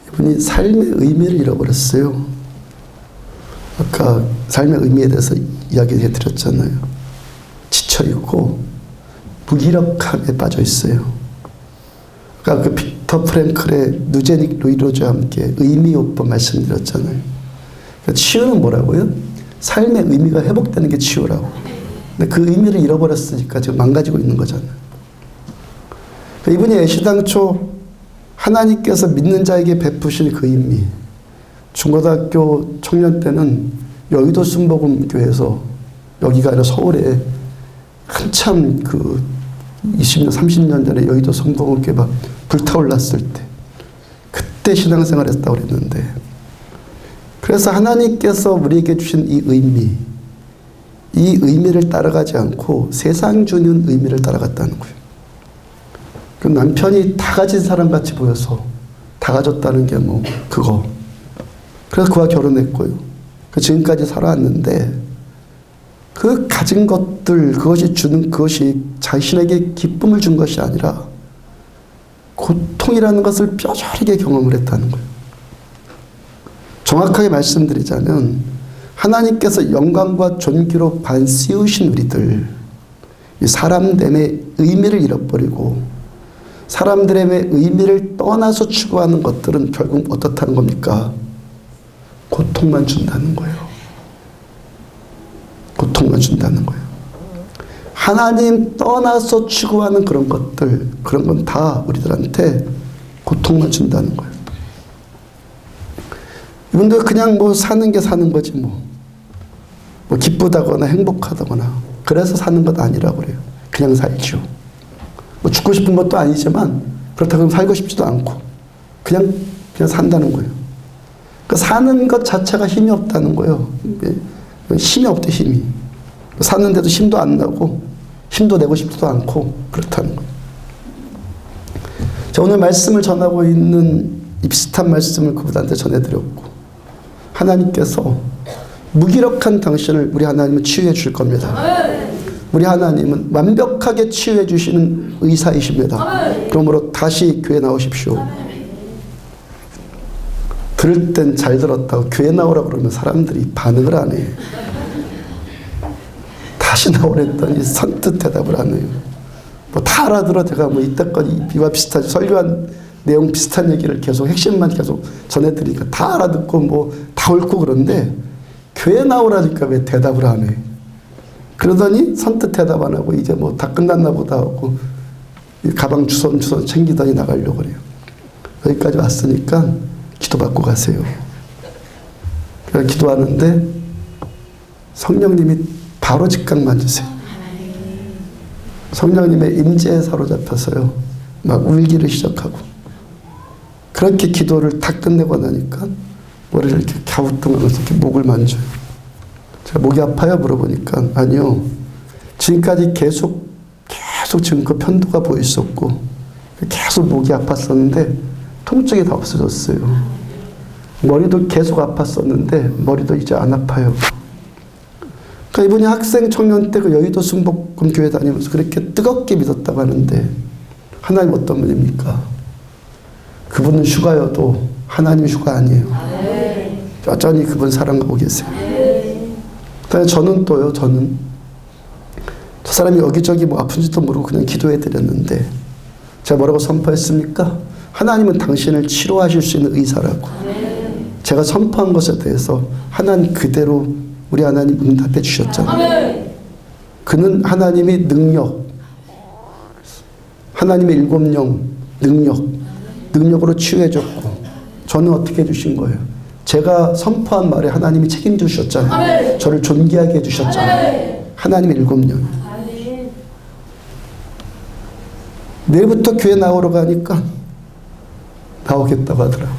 이분이 삶의 의미를 잃어버렸어요. 아까 삶의 의미에 대해서 이야기해 드렸잖아요. 지쳐있고 무기력함에 빠져 있어요. 그러니까 그 빅터 프랭클의 누제닉 루이로즈와 함께 의미요법 말씀드렸잖아요. 그러니까 치유는 뭐라고요? 삶의 의미가 회복되는 게 치유라고. 근데 그 의미를 잃어버렸으니까 지금 망가지고 있는 거잖아요. 이분이 애시당초 하나님께서 믿는 자에게 베푸실 그 의미, 중고등학교 청년 때는 여의도 순복음교회에서, 여기가 아니라 서울에 한참 그 20년, 30년 전에 여의도 순복음교회 막 불타올랐을 때, 그때 신앙생활 했다고 그랬는데, 그래서 하나님께서 우리에게 주신 이 의미를 따라가지 않고 세상 주는 의미를 따라갔다는 거예요. 그 남편이 다 가진 사람 같이 보여서 다 가졌다는 게 뭐 그거. 그래서 그와 결혼했고요. 그 지금까지 살아왔는데 그 가진 것들, 그것이 자신에게 기쁨을 준 것이 아니라 고통이라는 것을 뼈저리게 경험을 했다는 거예요. 정확하게 말씀드리자면 하나님께서 영광과 존귀로 관씌우신 우리들, 이 사람됨의 의미를 잃어버리고 사람들의 의미를 떠나서 추구하는 것들은 결국 어떻다는 겁니까? 고통만 준다는 거예요. 고통만 준다는 거예요. 하나님 떠나서 추구하는 그런 것들, 그런 건 다 우리들한테 고통만 준다는 거예요. 이분들 그냥 뭐 사는 게 사는 거지 뭐 기쁘다거나 행복하다거나 그래서 사는 것 아니라고 그래요. 그냥 살죠. 뭐 죽고 싶은 것도 아니지만 그렇다고 살고 싶지도 않고 그냥 산다는 거예요. 그 사는 것 자체가 힘이 없다는 거예요. 힘이 없대, 힘이. 사는데도 힘도 안 나고 힘도 내고 싶지도 않고 그렇다는 거예요. 자, 오늘 말씀을 전하고 있는 이 비슷한 말씀을 그분한테 전해드렸고, 하나님께서 무기력한 당신을 우리 하나님은 치유해 줄 겁니다. 우리 하나님은 완벽하게 치유해 주시는 의사이십니다. 그러므로 다시 교회 나오십시오. 들을 땐 잘 들었다고 교회 나오라고 그러면 사람들이 반응을 안 해요. 다시 나오랬더니 선뜻 대답을 안 해요. 뭐 다 알아들어. 제가 뭐 이때까지 이와 비슷하지, 설교한 내용 비슷한 얘기를 계속 핵심만 계속 전해드리니까 다 알아듣고 뭐 다 옳고 그런데 교회 나오라니까 왜 대답을 안 해. 그러더니 선뜻 대답 안 하고 이제 뭐 다 끝났나 보다 하고 가방 주섬 챙기더니 나가려고 그래요. 여기까지 왔으니까 기도받고 가세요. 그래서 기도하는데 성령님이 바로 직각 만지세요. 성령님의 임재에 사로잡혀서요. 막 울기를 시작하고. 그렇게 기도를 다 끝내고 나니까 머리를 이렇게 갸우뚱하면서 이렇게 목을 만져요. 제가 목이 아파요? 물어보니까 아니요. 지금까지 계속 지금 그 편도가 보였었고 계속 목이 아팠었는데 통증이 다 없어졌어요. 머리도 계속 아팠었는데 머리도 이제 안 아파요. 그러니까 이분이 학생 청년 때 그 여의도 순복음 교회 다니면서 그렇게 뜨겁게 믿었다고 하는데 하나님 어떤 분입니까? 그분은 휴가여도 하나님 휴가 아니에요. 여전히 그분 사랑하고 계세요. 그다음에 저는 또요. 저는 저 사람이 여기저기 뭐 아픈지도 모르고 그냥 기도해 드렸는데 제가 뭐라고 선포했습니까? 하나님은 당신을 치료하실 수 있는 의사라고. 제가 선포한 것에 대해서 하나님 그대로 우리 하나님 응답해 주셨잖아요. 그는 하나님의 능력, 하나님의 일곱 영 능력으로 치유해 줬고 저는 어떻게 해주신 거예요? 제가 선포한 말에 하나님이 책임져 주셨잖아요. 저를 존귀하게 해주셨잖아요. 하나님의 일곱 영. 내일부터 교회 나오러 가니까 나오겠다고 하더라고요.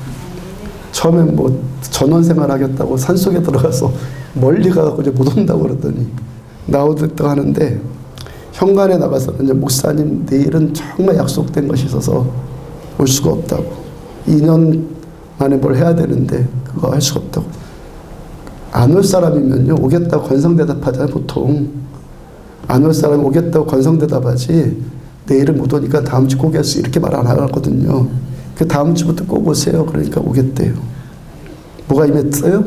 처음엔 뭐 전원생활 하겠다고 산속에 들어가서 멀리 가고 이제 못 온다고 그러더니 나오겠다고 하는데 현관에 나가서는 이제 목사님 내일은 정말 약속된 것이 있어서 올 수가 없다고. 2년 만에 뭘 해야 되는데 그거 할 수가 없다고. 안 올 사람이면요 오겠다고 건성대답하잖아요. 보통 안 올 사람이 오겠다고 건성대답하지 내일은 못 오니까 다음 주 꼭 오겠어 이렇게 말 안 하거든요. 그 다음 주부터 꼭 오세요. 그러니까 오겠대요. 뭐가 임했어요?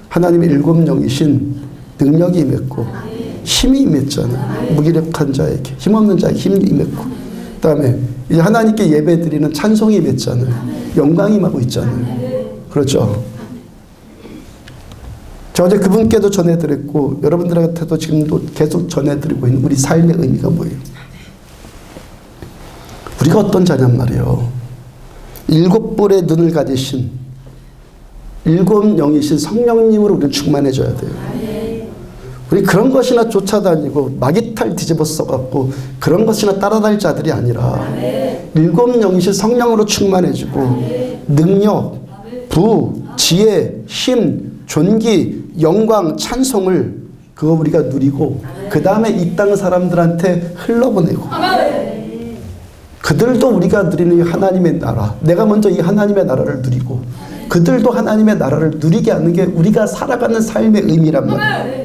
하나님의 일곱 영이신 능력이 임했고 힘이 임했잖아요. 무기력한 자에게, 힘없는 자에게 힘이 임했고 그 다음에 이제 하나님께 예배드리는 찬송이 임했잖아요. 영광이 임하고 있잖아요. 그렇죠? 저 어제 그분께도 전해드렸고 여러분들한테도 지금도 계속 전해드리고 있는 우리 삶의 의미가 뭐예요? 우리가 어떤 자냔 말이에요. 일곱 뿔의 눈을 가지신 일곱 영이신 성령님으로 우리를 충만해줘야 돼요. 우리 그런 것이나 쫓아다니고 마귀탈 뒤집어 써갖고 그런 것이나 따라다닐 자들이 아니라 일곱 영이신 성령으로 충만해지고 능력, 부, 지혜, 힘, 존귀, 영광, 찬송을 그거 우리가 누리고 그 다음에 이 땅 사람들한테 흘러보내고 그들도 우리가 누리는 이 하나님의 나라, 내가 먼저 이 하나님의 나라를 누리고 그들도 하나님의 나라를 누리게 하는 게 우리가 살아가는 삶의 의미란 말이에요.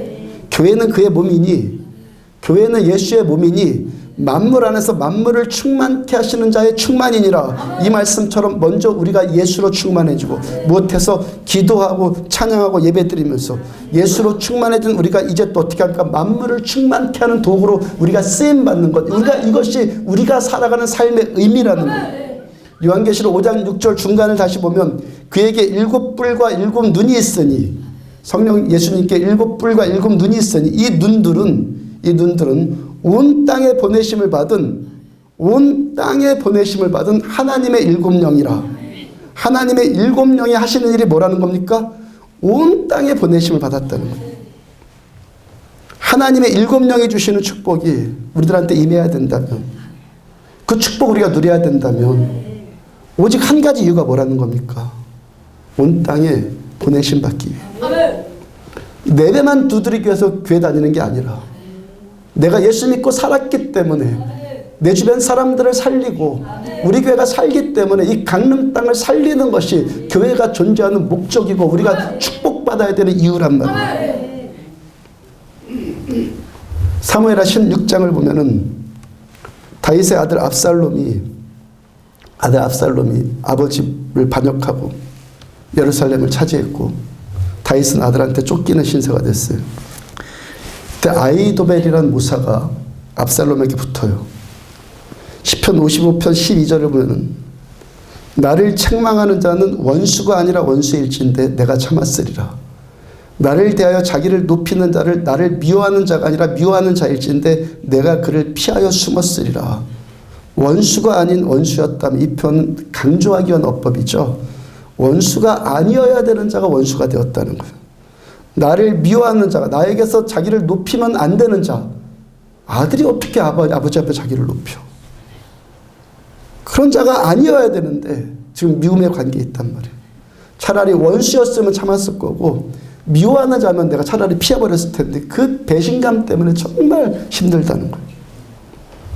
교회는 그의 몸이니, 교회는 예수의 몸이니 만물 안에서 만물을 충만케 하시는 자의 충만이니라. 이 말씀처럼 먼저 우리가 예수로 충만해지고 무엇해서 기도하고 찬양하고 예배드리면서 예수로 충만해진 우리가 이제 또 어떻게 할까? 만물을 충만케 하는 도구로 우리가 쓰임받는 것. 이것이 우리가 살아가는 삶의 의미라는 거예요. 요한계시록 5장 6절 중간을 다시 보면 그에게 일곱 뿔과 일곱 눈이 있으니 성령 예수님께 일곱 뿔과 일곱 눈이 있으니 이 눈들은 온 땅에 보내심을 받은 하나님의 일곱 영이라. 하나님의 일곱 영이 하시는 일이 뭐라는 겁니까? 온 땅에 보내심을 받았다는 거예요. 하나님의 7영이 주시는 축복이 우리들한테 임해야 된다면, 그 축복 우리가 누려야 된다면 오직 한 가지 이유가 뭐라는 겁니까? 온 땅에 보내심 받기 위해. 내 배만 두드리기 위해서 교회 다니는 게 아니라 내가 예수 믿고 살았기 때문에 내 주변 사람들을 살리고 우리 교회가 살기 때문에 이 강릉 땅을 살리는 것이 교회가 존재하는 목적이고 우리가 축복받아야 되는 이유란 말이에요. 사무엘하 16장을 보면은 다윗의 아들 압살롬이 아버지를 반역하고 예루살렘을 차지했고 다윗은 아들한테 쫓기는 신세가 됐어요. 그때 아히도벨이라는 무사가 압살롬에게 붙어요. 시편 55편 12절을 보면 나를 책망하는 자는 원수가 아니라 원수일진데 내가 참았으리라. 나를 대하여 자기를 높이는 자를 나를 미워하는 자가 아니라 미워하는 자일진데 내가 그를 피하여 숨었으리라. 원수가 아닌 원수였다면 이 표현은 강조하기 위한 어법이죠. 원수가 아니어야 되는 자가 원수가 되었다는 거예요. 나를 미워하는 자가, 나에게서 자기를 높이면 안 되는 자. 아들이 어떻게 아버지 앞에 자기를 높여? 그런 자가 아니어야 되는데 지금 미움의 관계에 있단 말이에요. 차라리 원수였으면 참았을 거고 미워하는 자면 내가 차라리 피해버렸을 텐데 그 배신감 때문에 정말 힘들다는 거예요.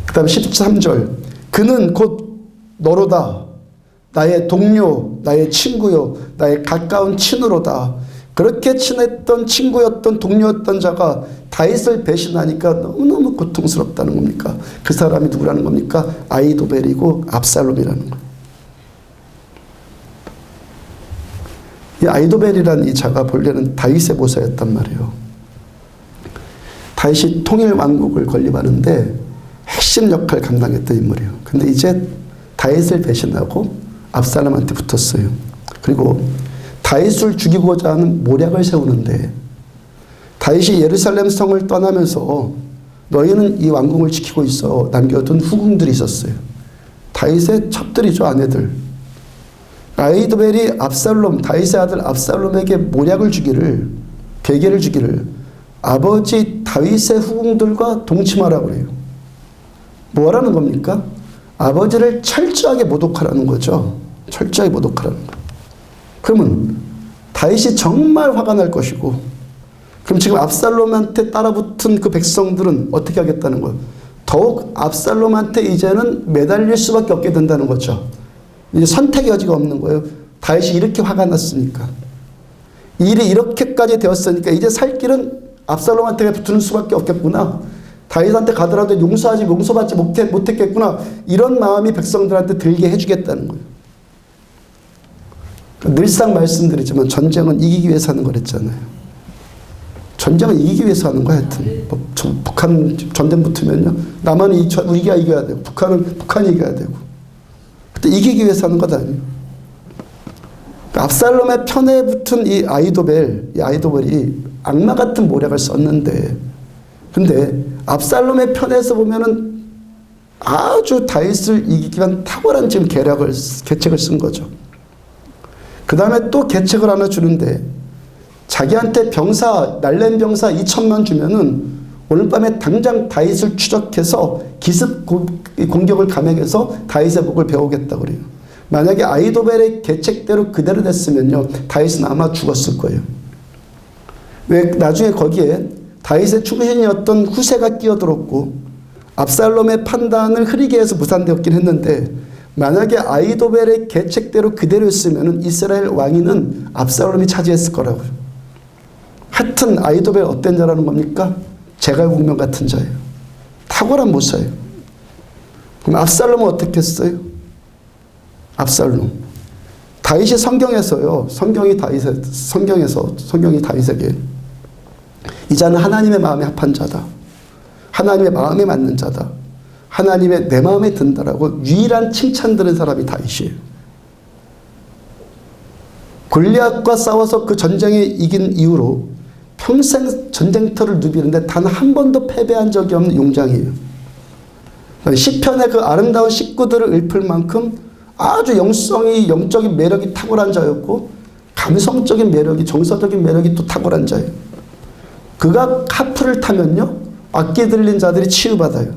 그 다음에 13절 그는 곧 너로다. 나의 동료, 나의 친구요, 나의 가까운 친으로다. 그렇게 친했던 친구였던 동료였던 자가 다윗을 배신하니까 너무너무 고통스럽다는 겁니까? 그 사람이 누구라는 겁니까? 아히도벨이고 압살롬이라는 거예요. 이 아히도벨이라는 이 자가 본래는 다윗의 모사였단 말이에요. 다윗이 통일 왕국을 건립하는데 핵심 역할을 감당했던 인물이에요. 근데 이제 다윗을 배신하고 압살롬한테 붙었어요. 그리고 다윗을 죽이고자 하는 모략을 세우는데 다윗이 예루살렘 성을 떠나면서 너희는 이 왕궁을 지키고 있어 남겨둔 후궁들이 있었어요. 다윗의 첩들이죠, 아내들. 아히도벨이 다윗의 아들 압살롬에게 모략을 주기를, 계계를 주기를 아버지 다윗의 후궁들과 동침하라고 그래요. 뭐라는 겁니까? 아버지를 철저하게 모독하라는 거죠. 철저하게 모독하라는 거예요. 그러면 다윗이 정말 화가 날 것이고, 그럼 지금 압살롬한테 따라붙은 그 백성들은 어떻게 하겠다는 거예요? 더욱 압살롬한테 이제는 매달릴 수밖에 없게 된다는 거죠. 이제 선택의 여지가 없는 거예요. 다윗이 이렇게 화가 났으니까. 일이 이렇게까지 되었으니까 이제 살 길은 압살롬한테 붙는 수밖에 없겠구나. 다윗한테 가더라도 용서받지 못했겠구나. 이런 마음이 백성들한테 들게 해주겠다는 거예요. 늘상 말씀드리지만 전쟁은 이기기 위해서 하는 거랬잖아요. 전쟁은 이기기 위해서 하는 거야. 하여튼 북한 전쟁 붙으면요, 남한이 우리가 이겨야 되고 북한이 이겨야 되고, 그때 이기기 위해서 하는 것 아니에요. 압살롬의 편에 붙은 이 아히도벨이 악마 같은 모략을 썼는데, 근데 압살롬의 편에서 보면은 아주 다윗을 이기기 위한 탁월한 지금 계책을 쓴 거죠. 그 다음에 또 계책을 하나 주는데, 자기한테 날랜 병사 2,000만 주면은 오늘 밤에 당장 다윗을 추적해서 기습 공격을 감행해서 다윗의 목을 베오겠다고 그래요. 만약에 아히도벨의 계책대로 그대로 됐으면요, 다윗은 아마 죽었을 거예요. 왜? 나중에 거기에 다윗의 충신이었던 후세가 끼어들었고 압살롬의 판단을 흐리게 해서 무산되었긴 했는데, 만약에 아히도벨의 계책대로 그대로 했으면 이스라엘 왕위는 압살롬이 차지했을 거라고요. 하여튼 아히도벨 어떤 자라는 겁니까? 제갈공명 같은 자예요. 탁월한 모사예요. 그럼 압살롬은 어떻게 했어요? 압살롬. 다윗이 성경이 다윗에게 이 자는 하나님의 마음에 합한 자다. 하나님의 마음에 맞는 자다. 하나님의 내 마음에 든다라고 유일한 칭찬 들은 사람이 다윗이에요. 골리앗과 싸워서 그 전쟁에 이긴 이후로 평생 전쟁터를 누비는데 단 한 번도 패배한 적이 없는 용장이에요. 시편의 그 아름다운 식구들을 읊을 만큼 아주 영적인 매력이 탁월한 자였고, 감성적인 매력이, 정서적인 매력이 또 탁월한 자예요. 그가 하프를 타면요, 악기 들린 자들이 치유받아요.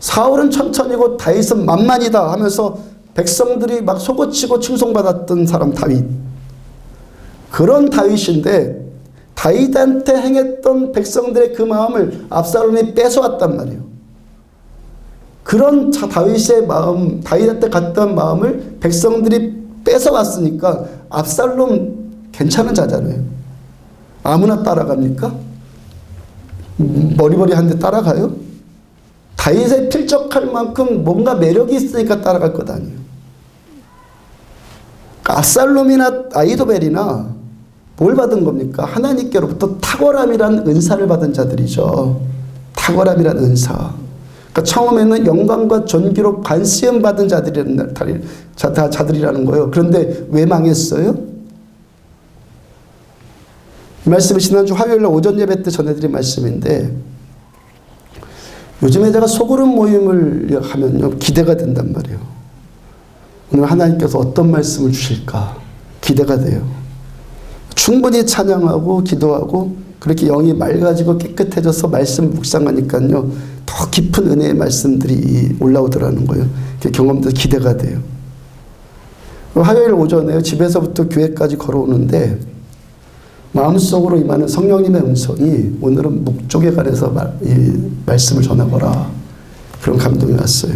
사울은 천천히고 다윗은 만만이다 하면서 백성들이 막 속어치고 칭송받았던 사람 다윗. 그런 다윗인데 다윗한테 행했던 백성들의 그 마음을 압살롬이 뺏어왔단 말이에요. 그런 다윗의 마음, 다윗한테 갔던 마음을 백성들이 뺏어왔으니까 압살롬 괜찮은 자잖아요. 아무나 따라갑니까? 머리머리한데 따라가요? 다윗에 필적할 만큼 뭔가 매력이 있으니까 따라갈 것 아니에요. 압살롬이나 아이도벨이나 뭘 받은 겁니까? 하나님께로부터 탁월함이라는 은사를 받은 자들이죠. 탁월함이라는 은사. 그러니까 처음에는 영광과 존귀로 관시음 받은 자들이라는 거예요. 그런데 왜 망했어요? 이 말씀은 지난주 화요일날 오전 예배 때 전해드린 말씀인데, 요즘에 제가 소그룹 모임을 하면요, 기대가 된단 말이에요. 오늘 하나님께서 어떤 말씀을 주실까 기대가 돼요. 충분히 찬양하고 기도하고 그렇게 영이 맑아지고 깨끗해져서 말씀 묵상하니까요, 더 깊은 은혜의 말씀들이 올라오더라는 거예요. 경험도 기대가 돼요. 화요일 오전에 집에서부터 교회까지 걸어오는데 마음속으로 임하는 성령님의 음성이 오늘은 목적에 관해서 말씀을 전하거라, 그런 감동이 왔어요.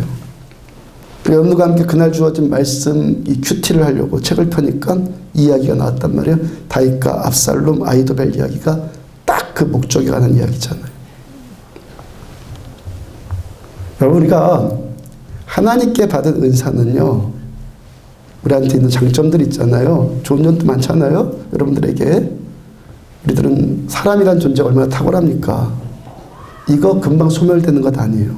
여러분과 함께 그날 주어진 말씀 이 큐티를 하려고 책을 펴니까 이 이야기가 나왔단 말이에요. 다윗과 압살롬, 아이도벨 이야기가 딱 그 목적에 관한 이야기잖아요. 여러분, 우리가 하나님께 받은 은사는요, 우리한테 있는 장점들이 있잖아요. 좋은 점도 많잖아요. 여러분들에게. 우리들은 사람이란 존재가 얼마나 탁월합니까? 이거 금방 소멸되는 것 아니에요.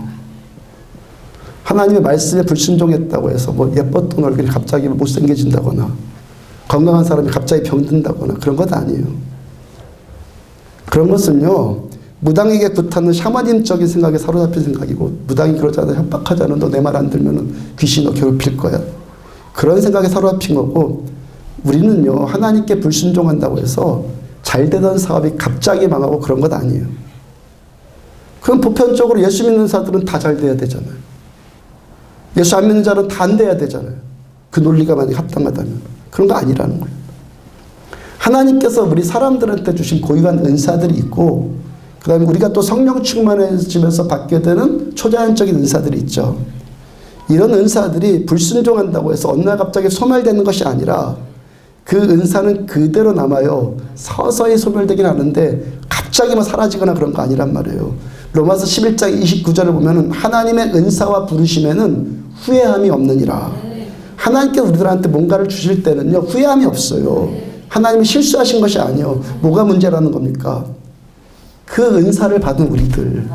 하나님의 말씀에 불순종했다고 해서 뭐 예뻤던 얼굴이 갑자기 못생겨진다거나 건강한 사람이 갑자기 병든다거나 그런 것 아니에요. 그런 것은요, 무당에게 굿하는 샤머님적인 생각에 사로잡힌 생각이고, 무당이 그러잖아요. 협박하잖아. 너 내 말 안 들으면 귀신이 너 괴롭힐 거야. 그런 생각에 사로잡힌 거고, 우리는요, 하나님께 불순종한다고 해서 잘 되던 사업이 갑자기 망하고 그런 것 아니에요. 그럼 보편적으로 예수 믿는 사람들은 다 잘 돼야 되잖아요. 예수 안 믿는 자는 다 안 돼야 되잖아요. 그 논리가 만약 합당하다면. 그런 거 아니라는 거예요. 하나님께서 우리 사람들한테 주신 고유한 은사들이 있고, 그 다음에 우리가 또 성령 충만해지면서 받게 되는 초자연적인 은사들이 있죠. 이런 은사들이 불순종한다고 해서 어느 날 갑자기 소멸되는 것이 아니라 그 은사는 그대로 남아요. 서서히 소멸되긴 하는데 갑자기만 사라지거나 그런 거 아니란 말이에요. 로마서 11장 29절을 보면 하나님의 은사와 부르심에는 후회함이 없느니라. 하나님께 우리들한테 뭔가를 주실 때는요, 후회함이 없어요. 하나님이 실수하신 것이 아니에요. 뭐가 문제라는 겁니까? 그 은사를 받은 우리들,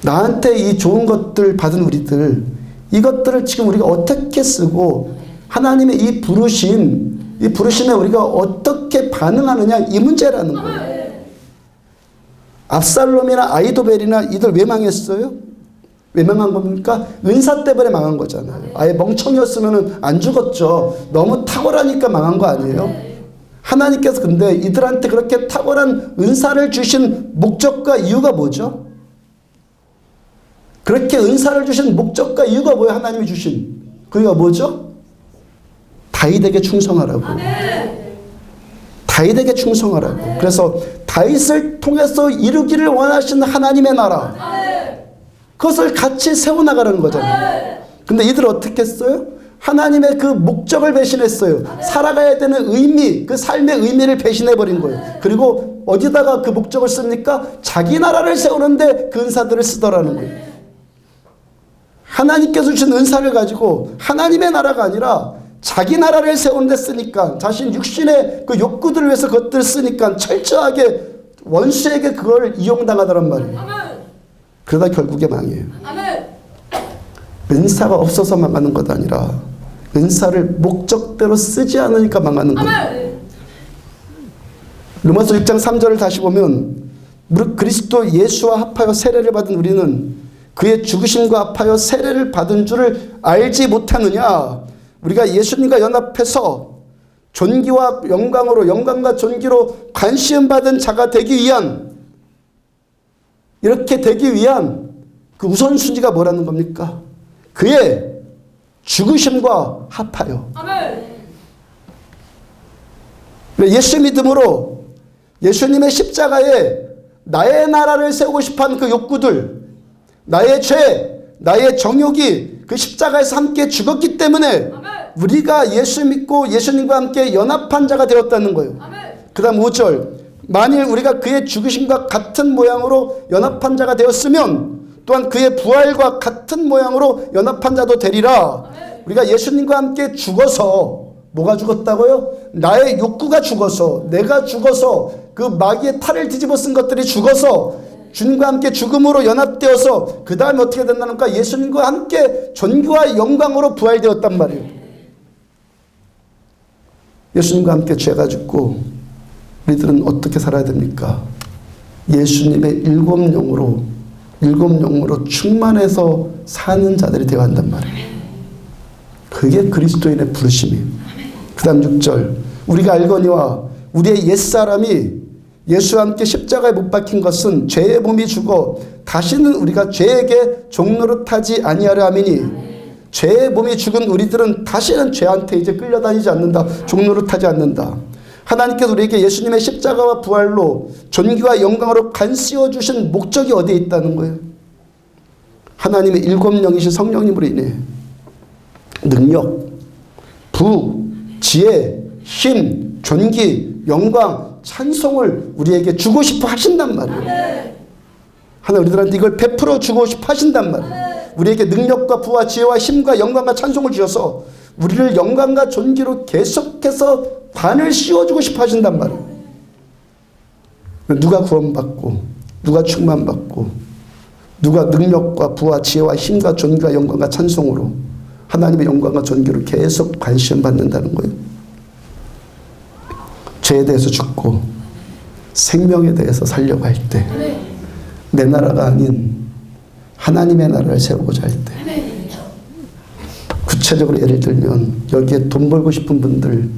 나한테 이 좋은 것들 받은 우리들, 이것들을 지금 우리가 어떻게 쓰고 하나님의 이 부르심에 우리가 어떻게 반응하느냐, 이 문제라는 거예요. 압살롬이나 아이도벨이나 이들 왜 망했어요? 왜 망한 겁니까? 은사 때문에 망한 거잖아요. 아예 멍청이였으면 안 죽었죠. 너무 탁월하니까 망한 거 아니에요? 하나님께서 근데 이들한테 그렇게 탁월한 은사를 주신 목적과 이유가 뭐죠? 그렇게 은사를 주신 목적과 이유가 뭐예요? 하나님이 주신 그게 뭐죠? 다윗에게 충성하라고. 다윗에게 충성하라고. 그래서 다윗을 통해서 이루기를 원하시는 하나님의 나라, 그것을 같이 세워나가라는 거잖아요. 근데 이들 어떻게 했어요? 하나님의 그 목적을 배신했어요. 살아가야 되는 의미, 그 삶의 의미를 배신해버린 거예요. 그리고 어디다가 그 목적을 씁니까? 자기 나라를 세우는데 그 은사들을 쓰더라는 거예요. 하나님께서 주신 은사를 가지고 하나님의 나라가 아니라 자기 나라를 세우는데 쓰니까, 자신 육신의 그 욕구들을 위해서 그것들을 쓰니까 철저하게 원수에게 그걸 이용당하더란 말이에요. 그러다 결국에 망해요. 은사가 없어서 망하는 것 아니라 은사를 목적대로 쓰지 않으니까 망하는 거예요. 로마서 6장 3절을 다시 보면, 그리스도 예수와 합하여 세례를 받은 우리는 그의 죽으심과 합하여 세례를 받은 줄을 알지 못하느냐. 우리가 예수님과 연합해서 존귀와 영광으로, 영광과 존귀로 관시음 받은 자가 되기 위한 이렇게 되기 위한 그 우선순위가 뭐라는 겁니까? 그의 죽으심과 합하여. 예수 믿음으로 예수님의 십자가에 나의 나라를 세우고 싶어하는 그 욕구들, 나의 죄, 나의 정욕이 그 십자가에서 함께 죽었기 때문에 우리가 예수 믿고 예수님과 함께 연합한 자가 되었다는 거예요. 그 다음 5절, 만일 우리가 그의 죽으심과 같은 모양으로 연합한 자가 되었으면 또한 그의 부활과 같은 모양으로 연합한 자도 되리라. 우리가 예수님과 함께 죽어서 뭐가 죽었다고요? 나의 욕구가 죽어서, 내가 죽어서, 그 마귀의 탈을 뒤집어 쓴 것들이 죽어서 주님과 함께 죽음으로 연합되어서 그 다음에 어떻게 된다는가? 예수님과 함께 존귀와 영광으로 부활되었단 말이에요. 예수님과 함께 죄가 죽고 우리들은 어떻게 살아야 됩니까? 예수님의 일곱 영으로 충만해서 사는 자들이 되어야 한단 말이에요. 그게 그리스도인의 부르심이에요. 그 다음 6절, 우리가 알거니와 우리의 옛사람이 예수와 함께 십자가에 못 박힌 것은 죄의 몸이 죽어 다시는 우리가 죄에게 종노릇하지 아니하려 함이니, 죄의 몸이 죽은 우리들은 다시는 죄한테 이제 끌려다니지 않는다. 종노릇하지 않는다. 하나님께서 우리에게 예수님의 십자가와 부활로 존귀와 영광으로 간씌워 주신 목적이 어디에 있다는 거예요? 하나님의 일곱 영이신 성령님으로 인해 능력, 부, 지혜, 힘, 존귀, 영광, 찬송을 우리에게 주고 싶어 하신단 말이에요. 하나님 우리들한테 이걸 베풀어 주고 싶어 하신단 말이에요. 우리에게 능력과 부와 지혜와 힘과 영광과 찬송을 주셔서 우리를 영광과 존귀로 계속해서 관을 씌워주고 싶어 하신단 말이에요. 누가 구원받고 누가 충만받고 누가 능력과 부와 지혜와 힘과 존귀와 영광과 찬송으로 하나님의 영광과 존귀로 계속 관심 받는다는 거예요. 죄에 대해서 죽고 생명에 대해서 살려고 할 때, 내 나라가 아닌 하나님의 나라를 세우고자 할 때, 구체적으로 예를 들면 여기에 돈 벌고 싶은 분들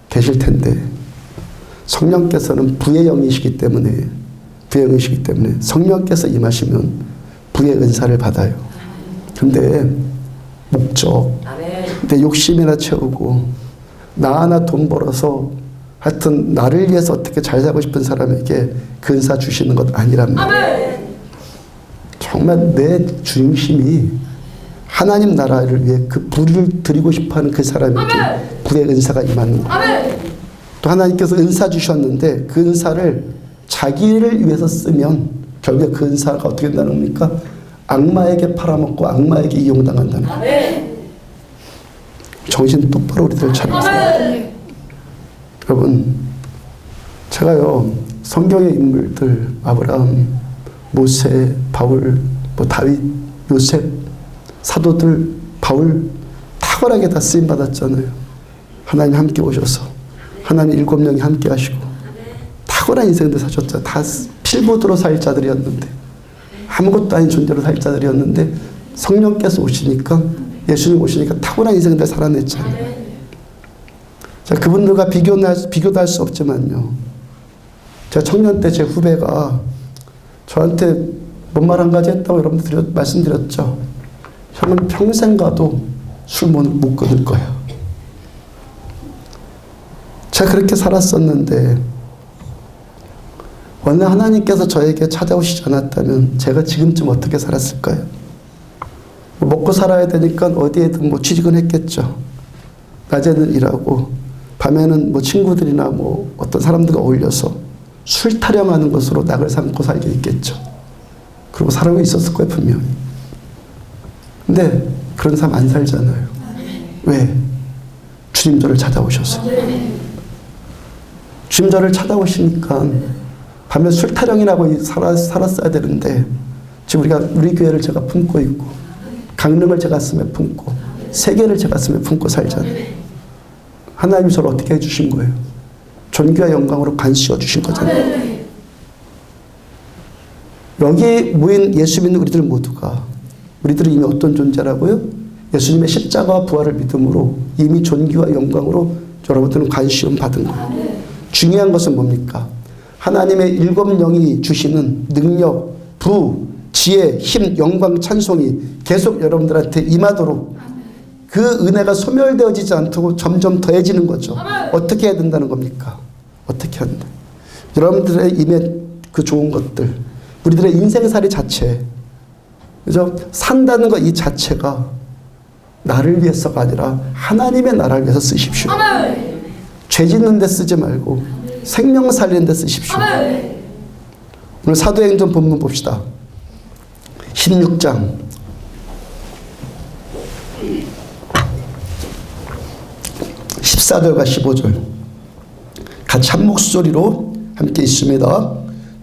계실 텐데, 성령께서는 부의 영이시기 때문에 성령께서 임하시면 부의 은사를 받아요. 근데 목적, 내 욕심이나 채우고 나 하나 돈 벌어서 하여튼 나를 위해서 어떻게 잘 살고 싶은 사람에게 그 은사 주시는 것 아니란 말이에요. 정말 내 중심이 하나님 나라를 위해 그 부를 드리고 싶어하는 그 사람에게 부의 은사가 임하는 거예요. 또 하나님께서 은사 주셨는데 그 은사를 자기를 위해서 쓰면 결국에 그 은사가 어떻게 된다는 겁니까? 악마에게 팔아먹고 악마에게 이용당한다는 거예요. 정신 똑바로 우리들 차리세요. 여러분, 제가요 성경의 인물들 아브라함, 모세, 바울, 다윗, 요셉, 사도들, 바울 탁월하게 다 쓰임 받았잖아요. 하나님 함께 오셔서 하나님 일곱 영이 함께 하시고 탁월한 인생들 사셨잖아요. 다 필보드로 살 자들이었는데, 아무것도 아닌 존재로 살 자들이었는데 성령께서 오시니까, 예수님 오시니까 탁월한 인생들 살아냈잖아요. 자, 그분들과 비교도 할 수 없지만요, 제가 청년 때 제 후배가 저한테 뭔 말 한 가지 했다고 여러분들 말씀드렸죠. 형은 평생 가도 술 못 끊을 거야. 제가 그렇게 살았었는데 어느 하나님께서 저에게 찾아오시지 않았다면 제가 지금쯤 어떻게 살았을까요? 먹고 살아야 되니까 어디에든 취직은 했겠죠. 낮에는 일하고 밤에는 친구들이나 어떤 사람들과 어울려서 술 타령하는 것으로 낙을 삼고 살게 있겠죠. 그리고 살아고 있었을 거예요, 분명히. 근데 그런 삶 안 살잖아요. 왜? 주님 저를 찾아오셔서. 주님 저를 찾아오시니까 밤에 술 타령이라고 살았어야 되는데 지금 우리 교회를 제가 품고 있고 강릉을 제 가슴에 품고 세계를 제 가슴에 품고 살잖아요. 하나님이 저를 어떻게 해주신 거예요? 존귀와 영광으로 간씌워 주신 거잖아요. 여기 모인 예수 믿는 우리들 모두가, 우리들은 이미 어떤 존재라고요? 예수님의 십자가와 부활을 믿음으로 이미 존귀와 영광으로 여러분들은 간시움 받은 거예요. 중요한 것은 뭡니까? 하나님의 일곱 영이 주시는 능력, 부, 지혜, 힘, 영광, 찬송이 계속 여러분들한테 임하도록 그 은혜가 소멸되어지지 않도록 점점 더해지는 거죠. 어떻게 해야 된다는 겁니까? 어떻게 한다? 여러분들의 임에 그 좋은 것들, 우리들의 인생살이 자체, 그죠? 산다는 것 이 자체가 나를 위해서가 아니라 하나님의 나라를 위해서 쓰십시오. 죄 짓는 데 쓰지 말고 생명 살리는 데 쓰십시오. 오늘 사도행전 본문 봅시다. 16장 14절과 15절 같이 한 목소리로 함께 있습니다.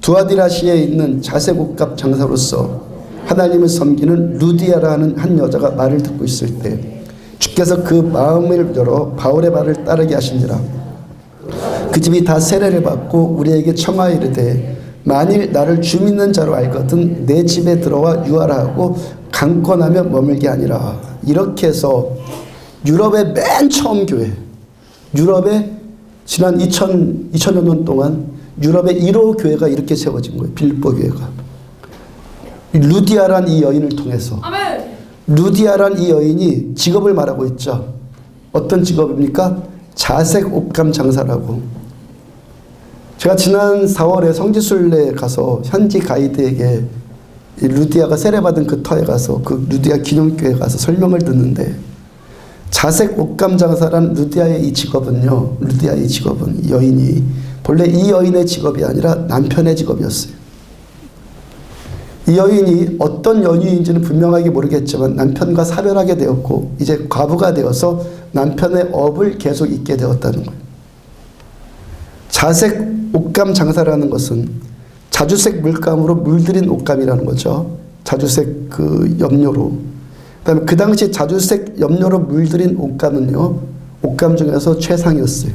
두아디라시에 있는 자색옷값 장사로서 하나님을 섬기는 루디아라는 한 여자가 말을 듣고 있을 때 주께서 그 마음을 열어 바울의 말을 따르게 하시니라. 그 집이 다 세례를 받고 우리에게 청하이르되 만일 나를 주 믿는 자로 알거든 내 집에 들어와 유하라 하고 강권하며 머물게 아니라. 이렇게 해서 유럽의 맨 처음 교회, 유럽의 지난 2000여 년 동안 유럽의 1호 교회가 이렇게 세워진 거예요. 빌립보 교회가. 루디아란 이 여인을 통해서. 루디아란 이 여인이 직업을 말하고 있죠. 어떤 직업입니까? 자색 옷감 장사라고. 제가 지난 4월에 성지순례에 가서 현지 가이드에게 이 루디아가 세례받은 그 터에 가서 그 루디아 기념교회에 가서 설명을 듣는데 자색 옷감 장사란 루디아의 이 직업은요. 루디아의 이 직업은 여인이 본래 이 여인의 직업이 아니라 남편의 직업이었어요. 이 여인이 어떤 연유인지는 분명하게 모르겠지만 남편과 사별하게 되었고 이제 과부가 되어서 남편의 업을 계속 잇게 되었다는 거예요. 자색 옷감 장사라는 것은 자주색 물감으로 물들인 옷감이라는 거죠. 자주색 그 염료로. 그다음에 그 당시 자주색 염료로 물들인 옷감은요. 옷감 중에서 최상이었어요.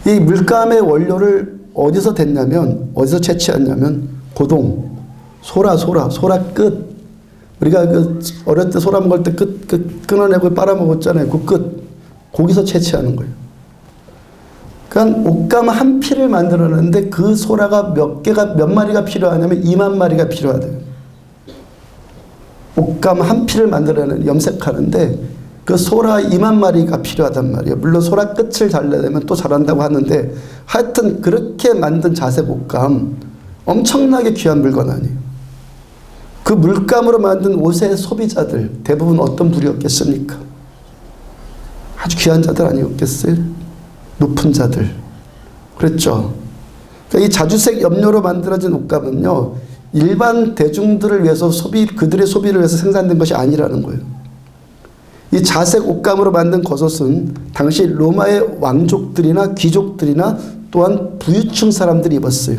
이 물감의 원료를 어디서 댔냐면 어디서 채취했냐면 고동, 소라 끝. 우리가 그 어릴 때 소라 먹을 때 끝 끊어내고 빨아먹었잖아요. 그 끝. 거기서 채취하는 거예요. 그러니까 옷감 한 피를 만들어내는데 그 소라가 몇 마리가 필요하냐면 2만 마리가 필요하대요. 옷감 한 피를 만들어내는 염색하는데 그 소라 2만 마리가 필요하단 말이에요. 물론 소라 끝을 잘라내면 또 잘한다고 하는데 하여튼 그렇게 만든 자색 옷감 엄청나게 귀한 물건 아니에요. 그 물감으로 만든 옷의 소비자들 대부분 어떤 부류였겠습니까? 아주 귀한 자들 아니었겠어요? 높은 자들. 그랬죠. 그러니까 이 자주색 염료로 만들어진 옷감은요. 일반 대중들을 위해서 그들의 소비를 위해서 생산된 것이 아니라는 거예요. 이 자색 옷감으로 만든 겉옷은 당시 로마의 왕족들이나 귀족들이나 또한 부유층 사람들이 입었어요.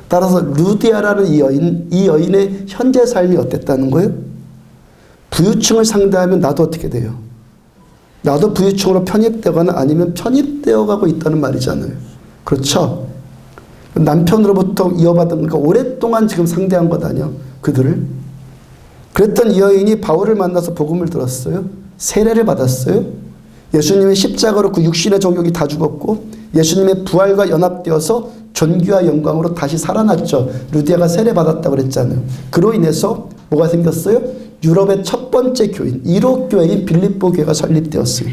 따라서 루디아라는 이 여인의 현재 삶이 어땠다는 거예요? 부유층을 상대하면 나도 어떻게 돼요? 나도 부유층으로 편입되거나 아니면 편입되어 가고 있다는 말이잖아요. 그렇죠? 남편으로부터 이어받은 거니까 오랫동안 지금 상대한 것 아니에요? 그들을. 그랬던 이 여인이 바울을 만나서 복음을 들었어요. 세례를 받았어요. 예수님의 십자가로 그 육신의 정욕이 다 죽었고 예수님의 부활과 연합되어서 존귀와 영광으로 다시 살아났죠. 루디아가 세례 받았다고 그랬잖아요. 그로 인해서 뭐가 생겼어요? 유럽의 첫 번째 교인 1호 교회인 빌립보 교회가 설립되었어요.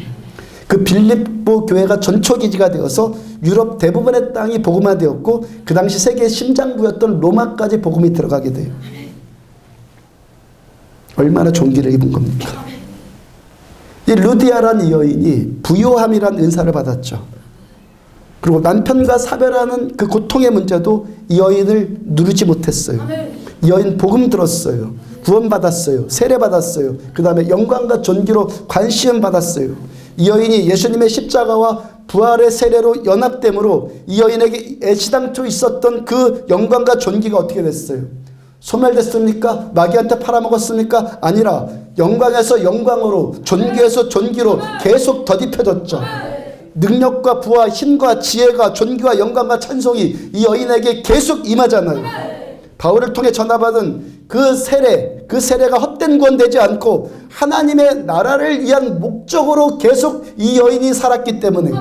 그 빌립보 교회가 전초기지가 되어서 유럽 대부분의 땅이 복음화되었고 그 당시 세계의 심장부였던 로마까지 복음이 들어가게 돼요. 얼마나 존귀를 입은 겁니까? 이 루디아라는 이 여인이 부요함이라는 은사를 받았죠. 그리고 남편과 사별하는 그 고통의 문제도 이 여인을 누르지 못했어요. 이 여인 복음 들었어요. 구원받았어요. 세례받았어요. 그 다음에 영광과 존귀로 관심 받았어요. 이 여인이 예수님의 십자가와 부활의 세례로 연합됨으로 이 여인에게 애시당초 있었던 그 영광과 존귀가 어떻게 됐어요? 소멸됐습니까? 마귀한테 팔아먹었습니까? 아니라 영광에서 영광으로 존귀에서 존귀로 계속 더딥혀졌죠. 능력과 부와 힘과 지혜가 존귀와 영광과 찬송이 이 여인에게 계속 임하잖아요. 바울을 통해 전화받은 그 세례가 헛된 구원되지 않고 하나님의 나라를 위한 목적으로 계속 이 여인이 살았기 때문에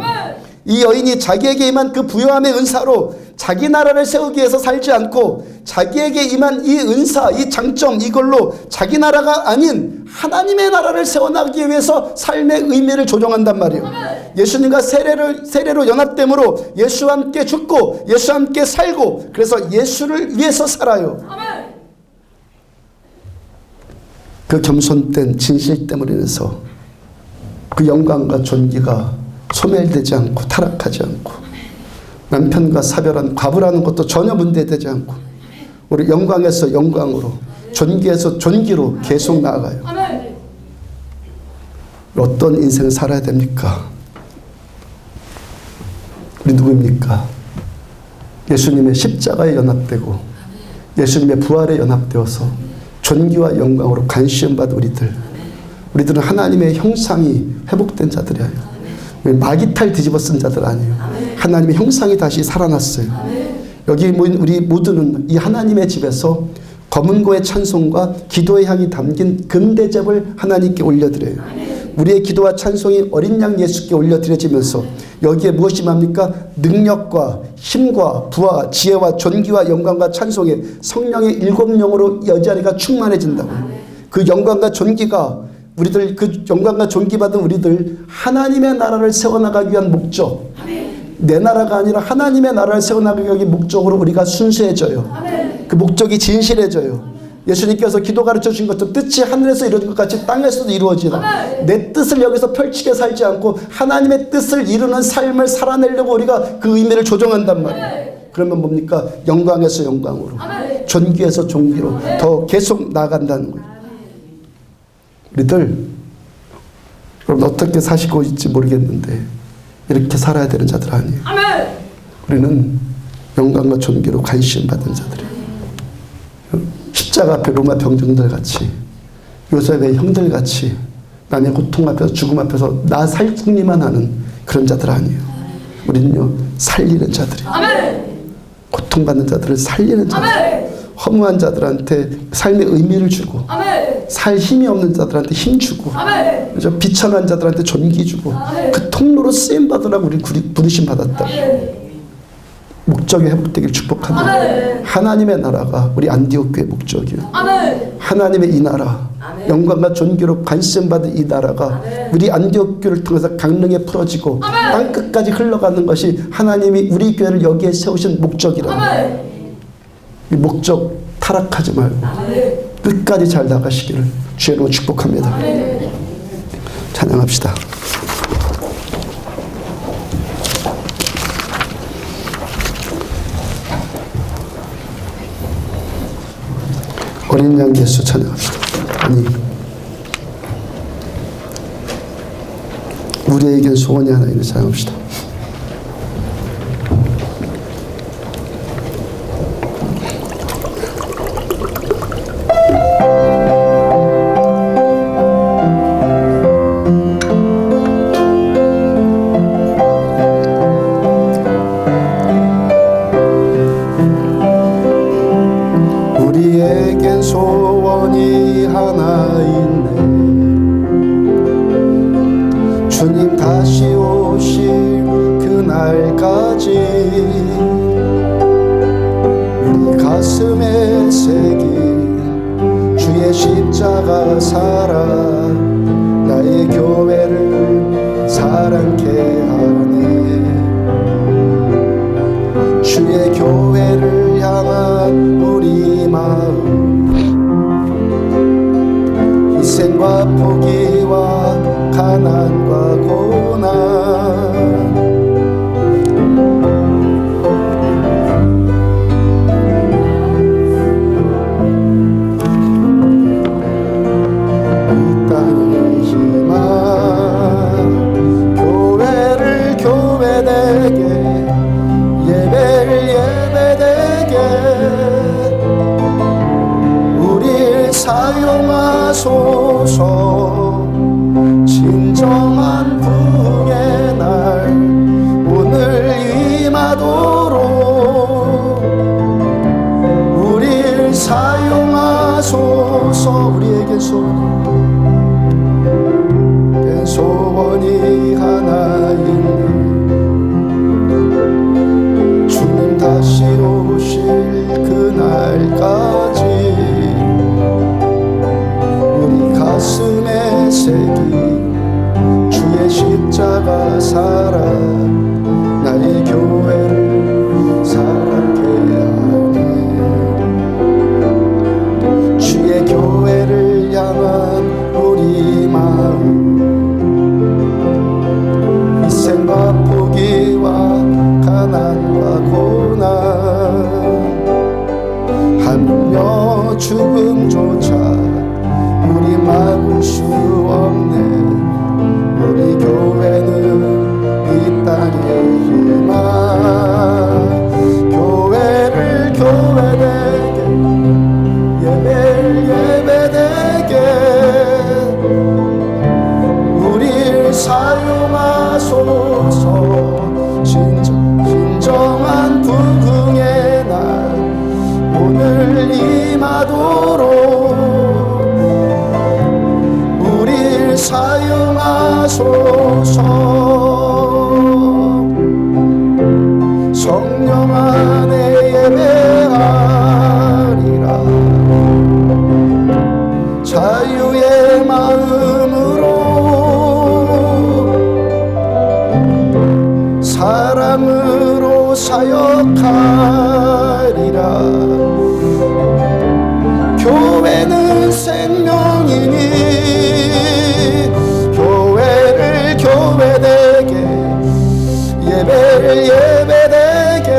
이 여인이 자기에게 임한 그 부요함의 은사로 자기 나라를 세우기 위해서 살지 않고 자기에게 임한 이 은사, 이 장점, 이걸로 자기 나라가 아닌 하나님의 나라를 세워나가기 위해서 삶의 의미를 조정한단 말이에요. 예수님과 세례로 연합됨으로 예수와 함께 죽고 예수와 함께 살고 그래서 예수를 위해서 살아요. 그 겸손된 진실됨으로 인해서 그 영광과 존귀가 소멸되지 않고 타락하지 않고 남편과 사별한 과부라는 것도 전혀 문제되지 않고 우리 영광에서 영광으로 존귀에서 존귀로 계속 나아가요. 어떤 인생을 살아야 됩니까? 우리 누구입니까? 예수님의 십자가에 연합되고 예수님의 부활에 연합되어서 존귀와 영광으로 관시음받은 우리들은 하나님의 형상이 회복된 자들이에요. 마귀탈 뒤집어 쓴 자들 아니에요. 하나님의 형상이 다시 살아났어요. 여기 우리 모두는 이 하나님의 집에서 검은고의 찬송과 기도의 향이 담긴 금대접을 하나님께 올려드려요. 우리의 기도와 찬송이 어린 양 예수께 올려드려지면서 여기에 무엇이 맙니까? 능력과 힘과 부와 지혜와 존귀와 영광과 찬송에 성령의 일곱 영으로 이 자리가 충만해진다고. 그 영광과 존귀가 우리들, 그 영광과 존귀 받은 우리들 하나님의 나라를 세워나가기 위한 목적, 내 나라가 아니라 하나님의 나라를 세워나가기 위한 목적으로 우리가 순수해져요. 그 목적이 진실해져요. 예수님께서 기도 가르쳐 주신 것처럼 뜻이 하늘에서 이루어진 것 같이 땅에서도 이루어지라. 내 뜻을 여기서 펼치게 살지 않고 하나님의 뜻을 이루는 삶을 살아내려고 우리가 그 의미를 조정한단 말이에요. 그러면 뭡니까? 영광에서 영광으로, 존귀에서 존귀로 더 계속 나아간다는 거예요. 우리들 여러분 어떻게 사시고 있지 모르겠는데 이렇게 살아야 되는 자들 아니에요. 우리는 영광과 존귀로 관심 받은 자들이에요. 십자가 앞에 로마 병정들 같이 요셉의 형들 같이 남의 고통 앞에서 죽음 앞에서 나 살궁리만 하는 그런 자들 아니에요. 우리는요 살리는 자들이에요. 고통받는 자들을 살리는 자들, 허무한 자들한테 삶의 의미를 주고 살 힘이 없는 자들한테 힘 주고 비천한 자들한테 존귀 주고 그 통로로 쓰임 받으라고 우리 부르심 받았다. 목적이 회복되기를 축복합니다. 하나님의 나라가 우리 안디옥 교회의 목적이에요. 하나님의 이 나라, 영광과 존귀로 관심받은 이 나라가 우리 안디옥 교회를 통해서 강릉에 풀어지고 땅끝까지 흘러가는 것이 하나님이 우리 교회를 여기에 세우신 목적이라. 이 목적 타락하지 말고 끝까지 잘 나가시기를 주의 이름으로 축복합니다. 찬양합시다. 어린 양 예수 찬양합시다. 아니 우리에겐 소원이 하나 있는 찬양합시다. 우리에겐 소원이 하나 있네. 주님 다시 오실 그날까지 우리 가슴에 새긴 주의 십자가 사랑 나의 교회를 사랑케 하네. 주의 교회를 향한 우리 마음 희생과 포기와 가난과 고난 이 땅의 희망 교회를 교회되게 예배를 예배되게 우릴 사용하소서. 진정한 부흥의 날 오늘 임하도록 우릴 사용하소서. 우리에게 소원이 하나 있네. 죽음조차 우리 막을 수 없네. 우리 교회는 이 땅의 희망. 교회를 교회되게, 예배를 예배되게 우리를 사용하소서. 진정한 부흥의 날 오늘 임하도록 우리를 사용하소서. 성령 안에 예배하리라. 자유의 마음으로 사랑으로 사역하리라. 교회는 생명이니 교회를 교회되게, 예배를 예배되게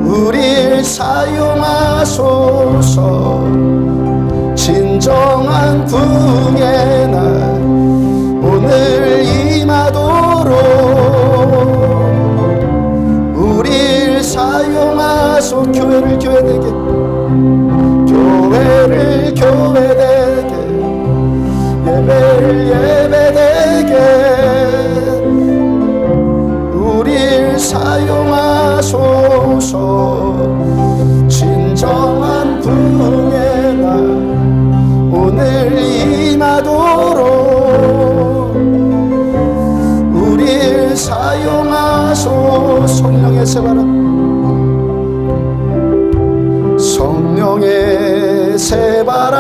우릴 사용하소서. 진정한 부흥의 날 오늘 임하도록 우릴 사용하소. 교회를 교회되게, 교회를 교회되게, 예배를 예배되게 우릴 사용하소서. 진정한 부흥의 날 오늘 임하도록 우릴 사용하소. 성령의 새바람, 성령의 새바람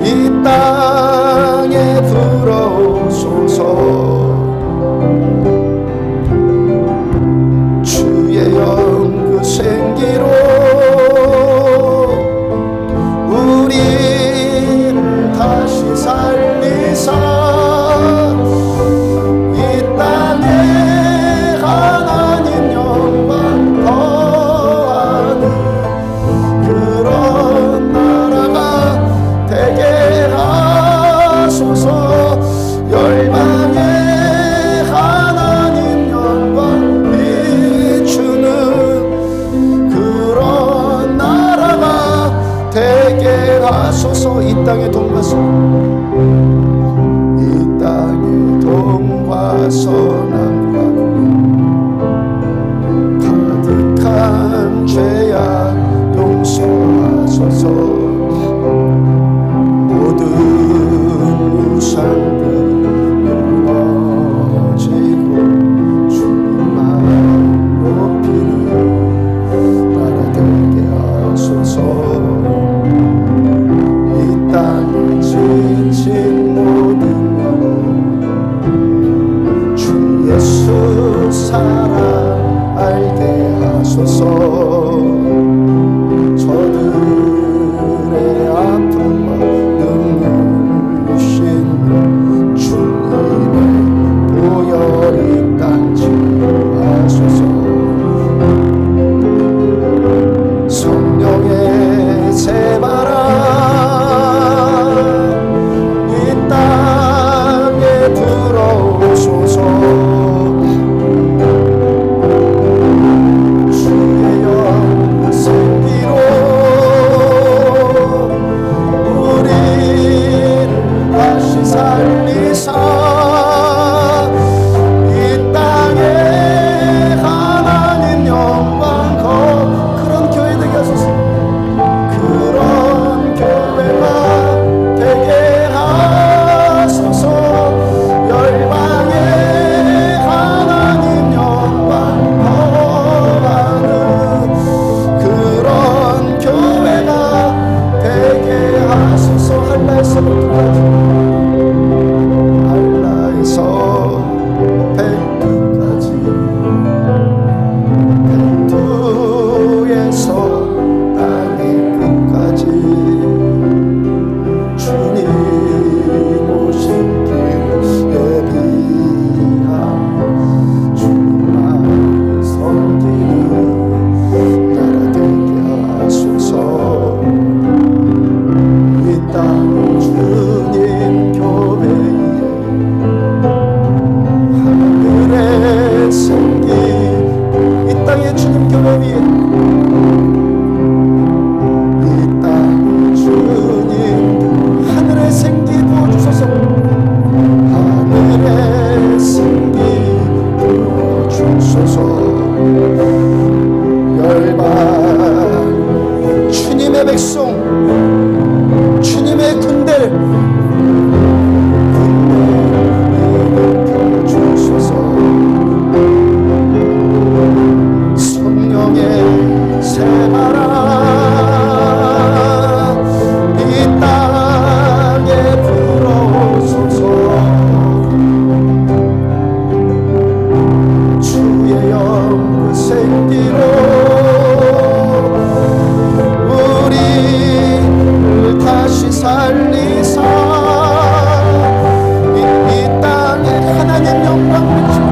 이 땅에 불어오소서. 주의 영그 생기로 우리를 다시 살리사 이 땅에 하나님 영광 더하는 그런 나라가 되게 하소서. 열방에 하나님 영광 비추는 그런 나라가 되게 하소서. 이 땅의 돈과 선, 이 땅의 돈과 선함과 가득한 죄악 용서하소서. 모든 우상들 무너지고 주님만 높이는 나라 되게 하소서. 이 땅에 지친 모든 영 주 예수 사랑 알게 하소서. 저들의 아픔과 눈물 씻는 주님의 보혈이 땅 치유하소서. 성령의 새바람 이 땅에 불어오소서. 주의 영 주소서. 열방 주님의 백성, 주님의 군대 일으켜 주소서. 성령의 새바람 이 땅에 불어오소서. 주의 영그 생기로 우리를 다시 살리사 이 땅에 하나님 영광 비추는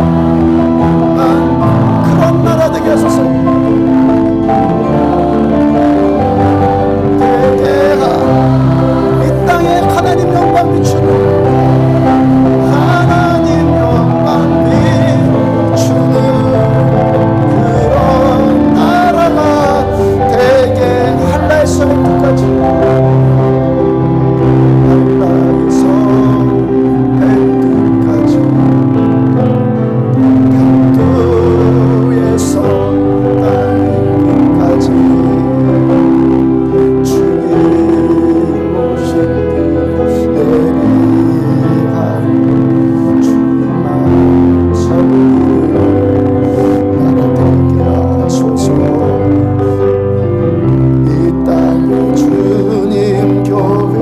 그런 나라 되게 하소서. 대개가 이 땅에 하나님 영광 비추는 하나님 영광 비추는 그런 나라가 대개 한라에서 백두까지, 한라에서 백두까지, 백두에서 땅끝까지 주님 오신 길 예비한 주님만 섬기는 나라 되게 하소서. 이 땅에 주님 교회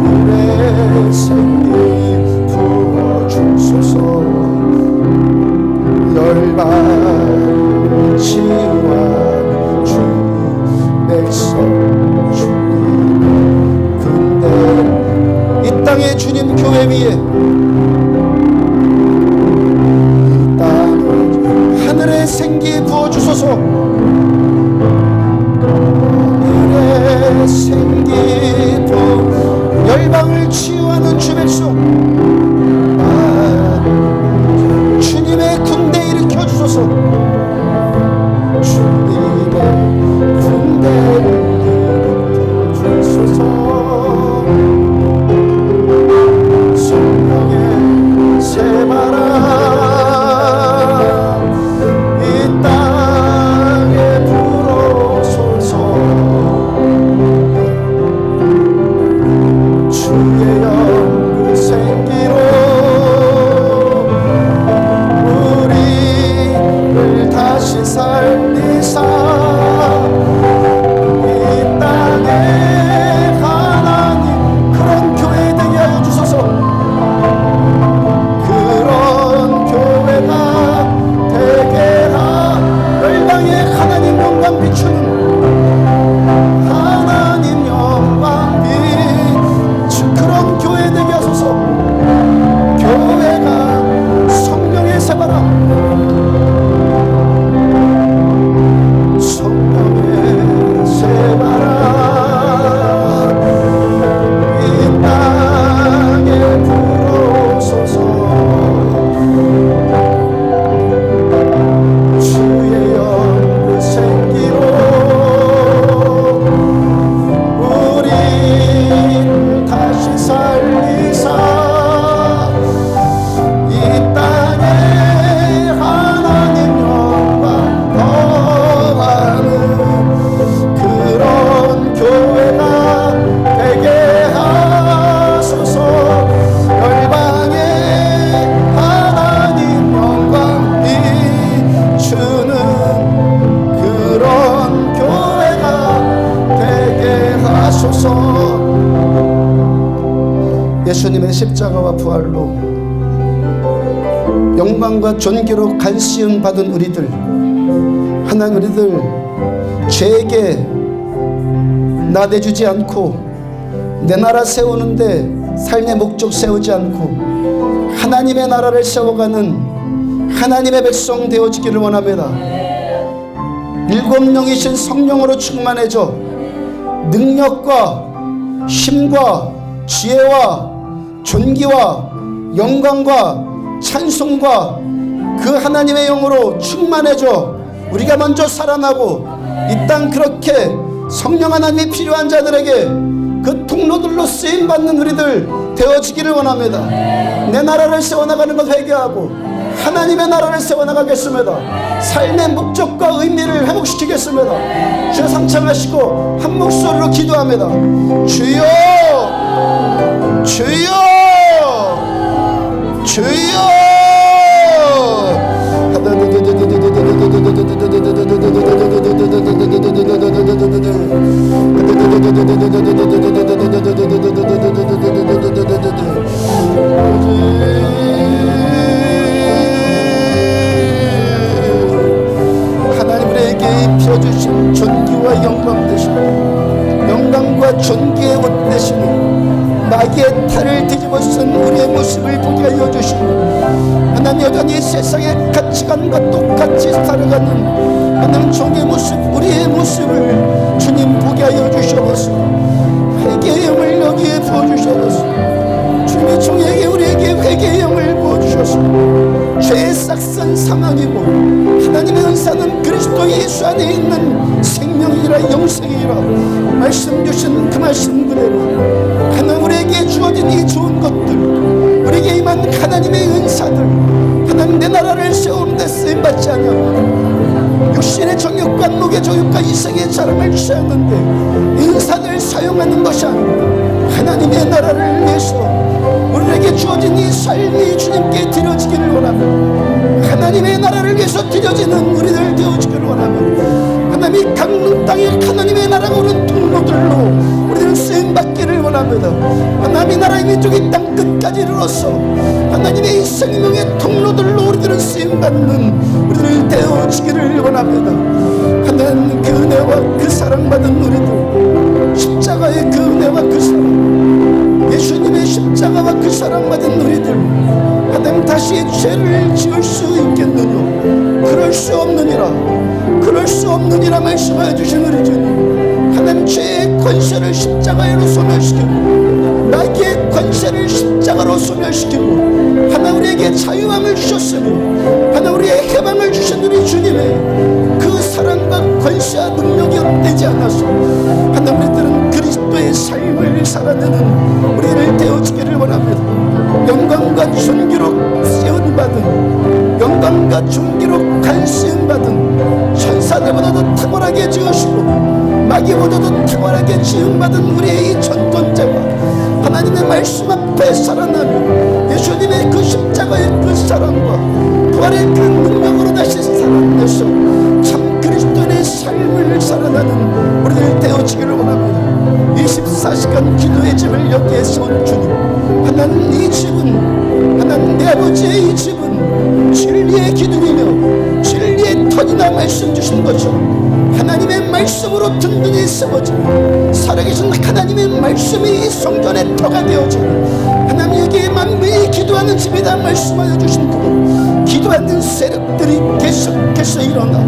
하늘의 생기 부어주소서. 열방 치유한 주 백성 주님 군대 이 땅에 주님 교회 위에 이 땅에 하늘의 생기 부어주소서. 하늘의 생기 부어 열방을 치유하는 주 백성 주님의 군대 일으켜 주소서. 주님의 군대를 일으켜 주소서. 성령의 새바람 이 땅에 불어오소서. 주의 영그 생기로 우리를 다시 살리사 이 땅에 하나님 그런 교회 되게 하여 주소서. 그런 교회가 되게 열방에 하나님 영광 비추는 하나님 영광 비추 그런 교회 되게 하소서. 교회가 성령의 새바람, 성령의 새바람 이 땅에 불어오소서. 주의 영그 생기로 우리를 다시 살리사 이 땅에 하나님 영광 더하는 그런 교회가 되게 하소서. 열방에 하나님 영광 비추는 그런 교회가 되게 하소서. 예수님의 십자가와 부활로 영광과 존귀로 간시움 받은 우리들, 하나님 우리들 죄에게 나 내주지 않고 내 나라 세우는데 삶의 목적 세우지 않고 하나님의 나라를 세워가는 하나님의 백성 되어지기를 원합니다. 일곱 영이신 성령으로 충만해져 능력과 힘과 지혜와 존귀와 영광과 찬송과 그 하나님의 영으로 충만해져 우리가 먼저 살아나고 이 땅 그렇게 성령 하나님이 필요한 자들에게 그 통로들로 쓰임받는 우리들 되어지기를 원합니다. 내 나라를 세워나가는 것 회개하고 하나님의 나라를 세워나가겠습니다. 삶의 목적과 의미를 회복시키겠습니다. 주여 상창하시고 한 목소리로 기도합니다. 주여, 주여, 주여. 하나님 우리에게 입혀주신 존귀와 영광 되시고 영광과 존귀의 옷 되시니 마귀의 탈을 뒤집어 쓴 우리의 모습을 보게 하여 주시고 하나님 여전히 세상의 가치관과 똑같이 살아가는 하나님 종의 모습 우리의 모습을 주님 보게 하여 주셔서 회개의 영을 여기에 부어주셔서 주님의 종에게 우리에게 회개의 영을 부어주셔서 죄의 싹슨 사망이고 하나님의 은사는 그리스도 예수 안에 있는 생명이라 영생이라 말씀 주신 그 말씀 그대로 하나님 우리에게 주어진 이 좋은 것들 우리에게 임한 하나님의 은사들 하나님 내 나라를 세우는 데 쓰임받지 않냐고 육신의 정욕과 목의 정욕과 이생의 자랑을 취하는데 은사를 사용하는 것이 아니라 하나님의 나라를 위해서 우리에게 주어진 이 삶이 주님께 드려지기를 원하며 하나님의 나라를 위해서 드려지는 우리들 되어지기를 원하며 하나님이 강릉 땅에 하나님의 나라가 오는 통로들로 우리는 쓰임받기를 원합니다. 하나님의 나라의 민족이 땅 끝까지 이르러서 하나님의 이 생명의 통로들로 우리들은 쓰임받는 우리들 되어지기를 원합니다. 하나님 그 은혜와 그 사랑받은 우리들 십자가의 그 은혜와 그 사랑 예수님의 십자가와 그 사랑받은 우리들 하나님 다시 죄를 지을 수 있겠느냐 그럴 수 없느니라 그럴 수 없느니라 말씀하여 주신 우리 주님 하나님 죄의 권세를 십자가로 소멸시키고 나의 권세를 십자가로 소멸시키고 하나 우리에게 자유함을 주셨으며 하나 우리의 해방을 주신 우리 주님의 그 사랑과 권세와 능력이 헛되지 않아서 하나 우리들은 그리스도의 삶을 살아내는 우리를 되어지기를 원합니다. 영광과 존귀로 세운받은 영광과 존귀로 간수받은 천사들보다도 탁월하게 지으시고 마귀보다도 탁월하게 지음받은 우리의 이 전권자가 하나님의 말씀 앞에 살아나며 예수님의 그 십자가의 그 사랑과 부활의 그 능력으로 다시 살아내서 참 그리스도의 삶을 살아나는 우리들 되어지기를 원합니다. 24시간 기도의 집을 여기에 세운 주님 하나님 이 집은 하나님 내 아버지의 이 집은 진리의 기둥이며 진리의 터이나 말씀 주신 것처럼 하나님의 말씀으로 든든히 세워지고 살아계신 하나님의 말씀이 이 성전의 터가 되어지고 하나님 여기에 만민이 기도하는 집이다 말씀하여 주신 그분 기도하는 세력들이 계속해서 일어나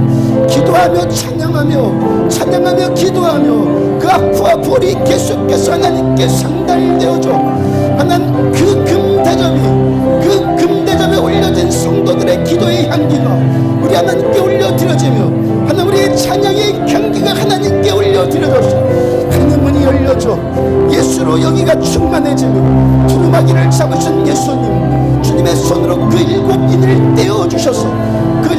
기도하며 찬양하며 기도하며 그 악과 불이 계속해서 하나님께 상달되어져 하나님 그 금대접에 올려진 성도들의 기도의 향기가 우리 하나님께 올려드려지며 하나님 우리의 찬양의 향기가 하나님께 올려드려져서 하나님 문이 열려져 예수로 여기가 충만해지며 두루마기를 잡으신 예수님 주님의 손으로 그 7인을 떼어주셔서 그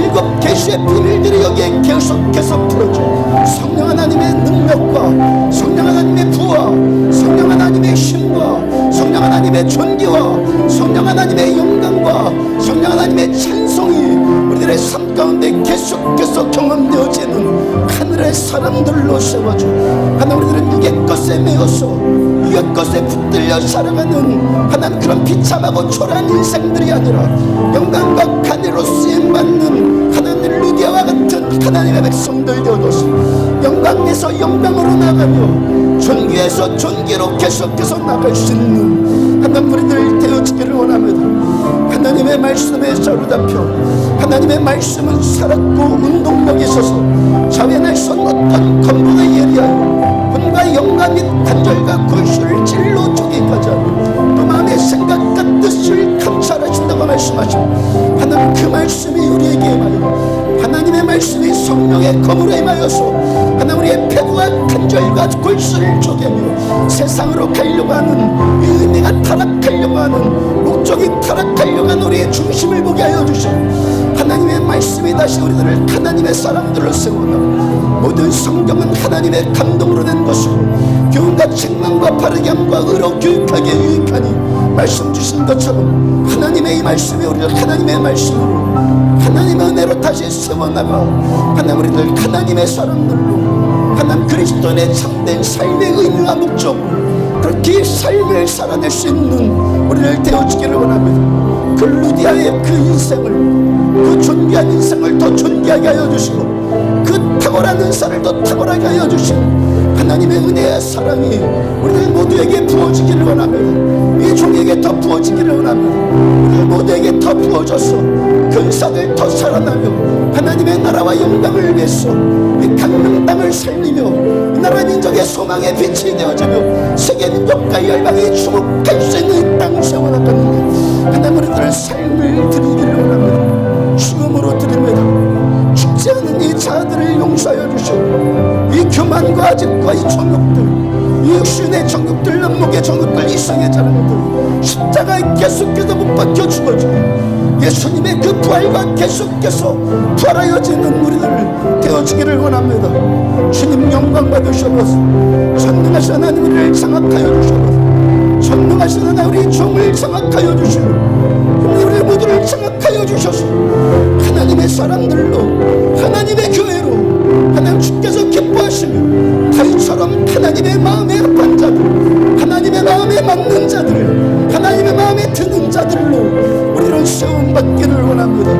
7계시의 비밀들이 여기에 계속해서 풀어져 성령 하나님의 능력과 성령 하나님의 부와 성령 하나님의 힘과 성령 하나님의 존귀와 성령 하나님의 영광과 성령 하나님의 찬송이 우리들의 삶 가운데 계속해서 경험되어지는 하늘의 사람들로 세워줘 하나 우리들은 육의 것에 매여서 육의 것에 붙들려 살아가는 하나님 그런 비참하고 초라한 인생들이 아니라 영광과 간해로 쓰임받는 하나님 루디아와 같은 하나님의 백성들 되어줘서 영광에서 영광으로 나가며 존귀에서 존귀로 계속해서 나갈 수 있는 하나님 우리들 되어지기를 원합니다. 하나님의 말씀에 사로잡혀 하나님의 말씀은 살았고 운동력이 있어서 자외날 선 어떤 검보다 예리하여 혼과 영과 및 단절과 골수를 찔러 쪼개까지 하며 또 마음의 생각과 뜻을 감찰하신다고 말씀하시고 하나님 그 말씀이 우리에게 임하여 하나님의 말씀이 성령의 검으로 임하여서 하나님 우리의 패부와 고통과 간절과 골수를 쪼개며 세상으로 가려고 하는 이 은혜가 타락하려고 하는 목적이 타락하려고 하는 우리의 중심을 보게 하여 주시고 하나님의 말씀이 다시 우리들을 하나님의 사람들로 세워나 모든 성경은 하나님의 감동으로 된 것이고 교훈과 책망과 바르게 함과 의로 교육하게 유익하니 말씀 주신 것처럼 하나님의 이 말씀이 우리를 하나님의 말씀으로 하나님의 은혜로 다시 세워나가 하나님 우리들 하나님의 사람들로 하나님 그리스도인의 참된 삶의 의미와 목적 그렇게 삶을 살아낼 수 있는 우리를 되어주기를 원합니다. 그 루디아의 그 인생을 그 존귀한 인생을 더 존귀하게 하여 주시고 그 탁월한 은사를 더 탁월하게 하여 주시고 하나님의 은혜의 사랑이 우리들 모두에게 부어지기를 원합니다. 이 종에게 더 부어지기를 원합니다. 우리들 모두에게 더 부어져서 근사들 더 살아나며 하나님의 나라와 영광을 위해서 이 강릉 땅을 살리며 이 나라 민족의 소망의 빛이 되어지며 세계 민족과 열방이 주목할 수 있는 이 땅을 세워나가는데 하나님 우리들의 삶을 드리기를 원합니다. 죽음으로 드립니다. 죽지 않은 이 자들을 용서하여 주시고 이 교만과 아집과 이 정욕들 이 육신의 정욕들 남목의 정욕들 이성의 자랑들 십자가에 계속해서 못 박혀 죽어지고 예수님의 그 부활과 계속해서 부활하여지는 우리들 되어지기를 원합니다. 주님 영광 받으셔서 전능하신 하나님 우리를 장악하여 주셔서 전능하신 하나님 우리 종을 장악하여 주시고 우리 모두를 장악하여 주셔서 하나님의 사람들로 하나님의 교회로 하나님 주께서 기뻐하시며 다윗처럼 하나님의 마음에 합한 자들 하나님의 마음에 맞는 자들 하나님의 마음에 드는 자들로 우리를 세움받기를 원합니다.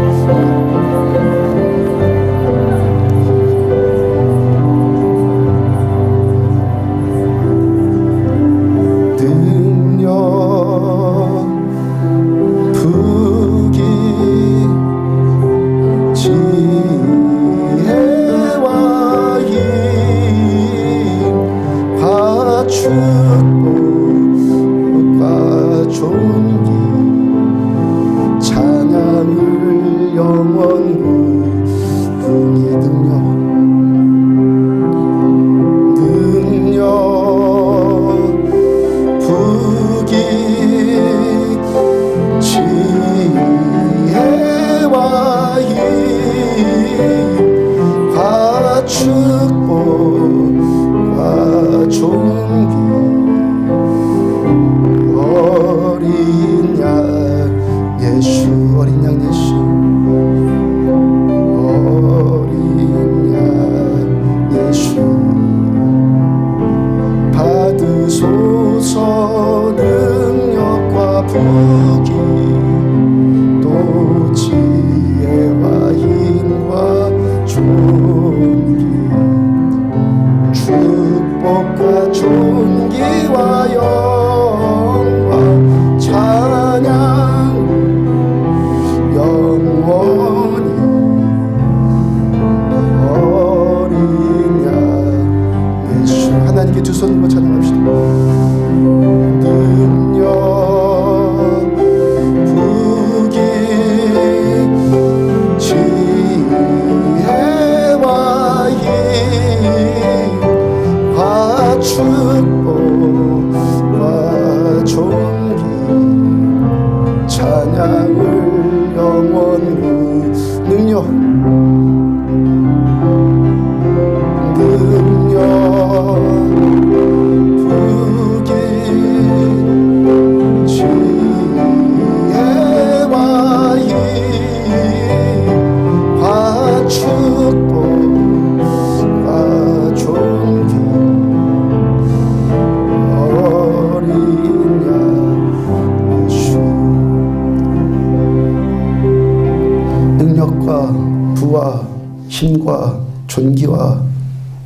힘과 존귀와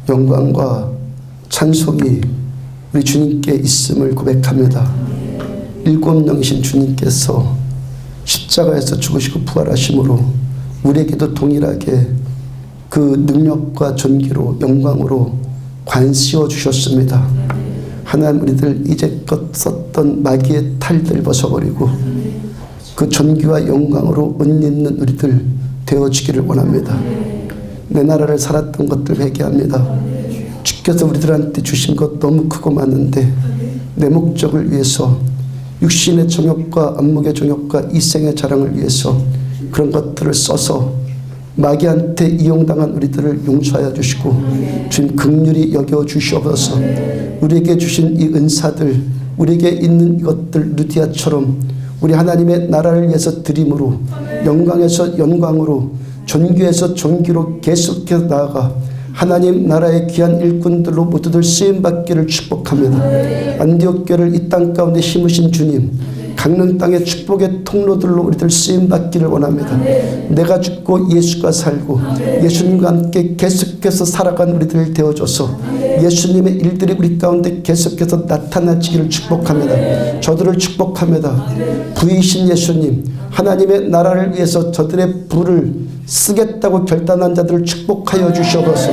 영광과 찬송이 우리 주님께 있음을 고백합니다. 일곱 영이신 주님께서 십자가에서 죽으시고 부활하심으로 우리에게도 동일하게 그 능력과 존귀로 영광으로 관씌워 주셨습니다. 하나님 우리들 이제껏 썼던 마귀의 탈들 벗어버리고 그 존귀와 영광으로 옷 입는 우리들 되어지기를 원합니다. 내 나라를 살았던 것들 회개합니다. 주께서 우리들한테 주신 것 너무 크고 많은데 내 목적을 위해서 육신의 정욕과 안목의 정욕과 이생의 자랑을 위해서 그런 것들을 써서 마귀한테 이용당한 우리들을 용서하여 주시고 주님 긍휼히 여겨 주시옵소서. 우리에게 주신 이 은사들, 우리에게 있는 이것들 루디아처럼 우리 하나님의 나라를 위해서 드림으로, 영광에서 영광으로, 존귀에서 존귀로 계속해서 나아가 하나님 나라의 귀한 일꾼들로 모두들 쓰임받기를 축복합니다. 안디옥 교회를 이 땅 가운데 심으신 주님, 강릉 땅의 축복의 통로들로 우리들 쓰임받기를 원합니다. 내가 죽고 예수가 살고 예수님과 함께 계속해서 살아간 우리들 되어줘서 예수님의 일들이 우리 가운데 계속해서 나타나지기를 축복합니다. 저들을 축복합니다. 부이신 예수님, 하나님의 나라를 위해서 저들의 부를 쓰겠다고 결단한 자들을 축복하여 주셔서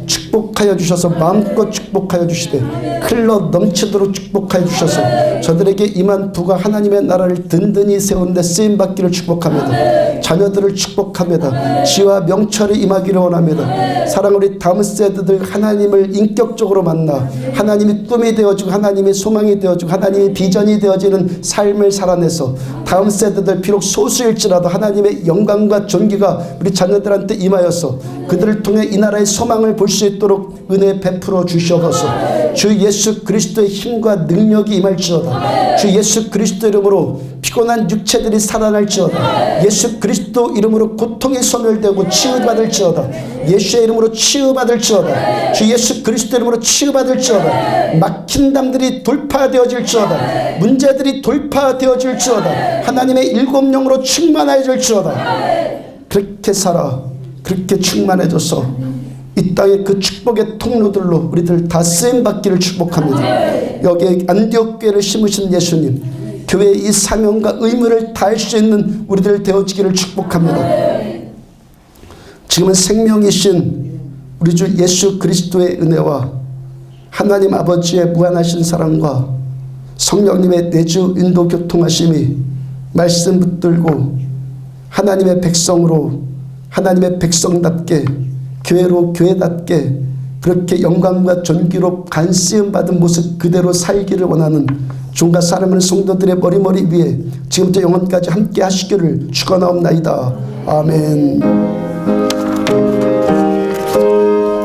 축복하여 주셔서 마음껏 축복하여 주시되 흘러 넘치도록 축복하여 주셔서 저들에게 임한 부가 하나님의 나라를 든든히 세우는데 쓰임받기를 축복합니다. 자녀들을 축복합니다. 지와 명철이 임하기를 원합니다. 사랑하는 우리 다음 세대들 하나님을 인격적으로 만나 하나님이 꿈이 되어지고 하나님의 소망이 되어지고 하나님의 비전이 되어지는 삶을 살아내서 다음 세대들 비록 소수일지라도 하나님의 영광과 존귀가 우리 자녀들한테 임하여서 그들을 통해 이 나라의 소망을 볼 수 있도록 은혜 베풀어 주시옵소서. 주 예수 그리스도의 힘과 능력이 임할지어다. 주 예수 그리스도 이름으로 피곤한 육체들이 살아날지어다. 예수 그리스도 이름으로 고통이 소멸되고 치유받을지어다. 예수의 이름으로 치유받을지어다. 주 예수 그리스도 이름으로 치유받을지어다. 막힌 담들이 돌파되어질지어다. 문제들이 돌파되어질지어다. 하나님의 일곱 영으로 충만해질지어다. 그렇게 살아, 그렇게 충만해져서 이 땅의 그 축복의 통로들로 우리들 다 쓰임받기를 축복합니다. 여기에 안디옥 교회를 심으신 예수님, 교회의 이 사명과 의무를 다할 수 있는 우리들 되어지기를 축복합니다. 지금은 생명이신 우리 주 예수 그리스도의 은혜와 하나님 아버지의 무한하신 사랑과 성령님의 내주 인도 교통하심이 말씀 붙들고 하나님의 백성으로 하나님의 백성답게 교회로 교회답게 그렇게 영광과 존귀로 간쓰임 받은 모습 그대로 살기를 원하는 종과 사랑하는 성도들의 머리머리 위에 지금부터 영원까지 함께 하시기를 축원하옵나이다. 아멘.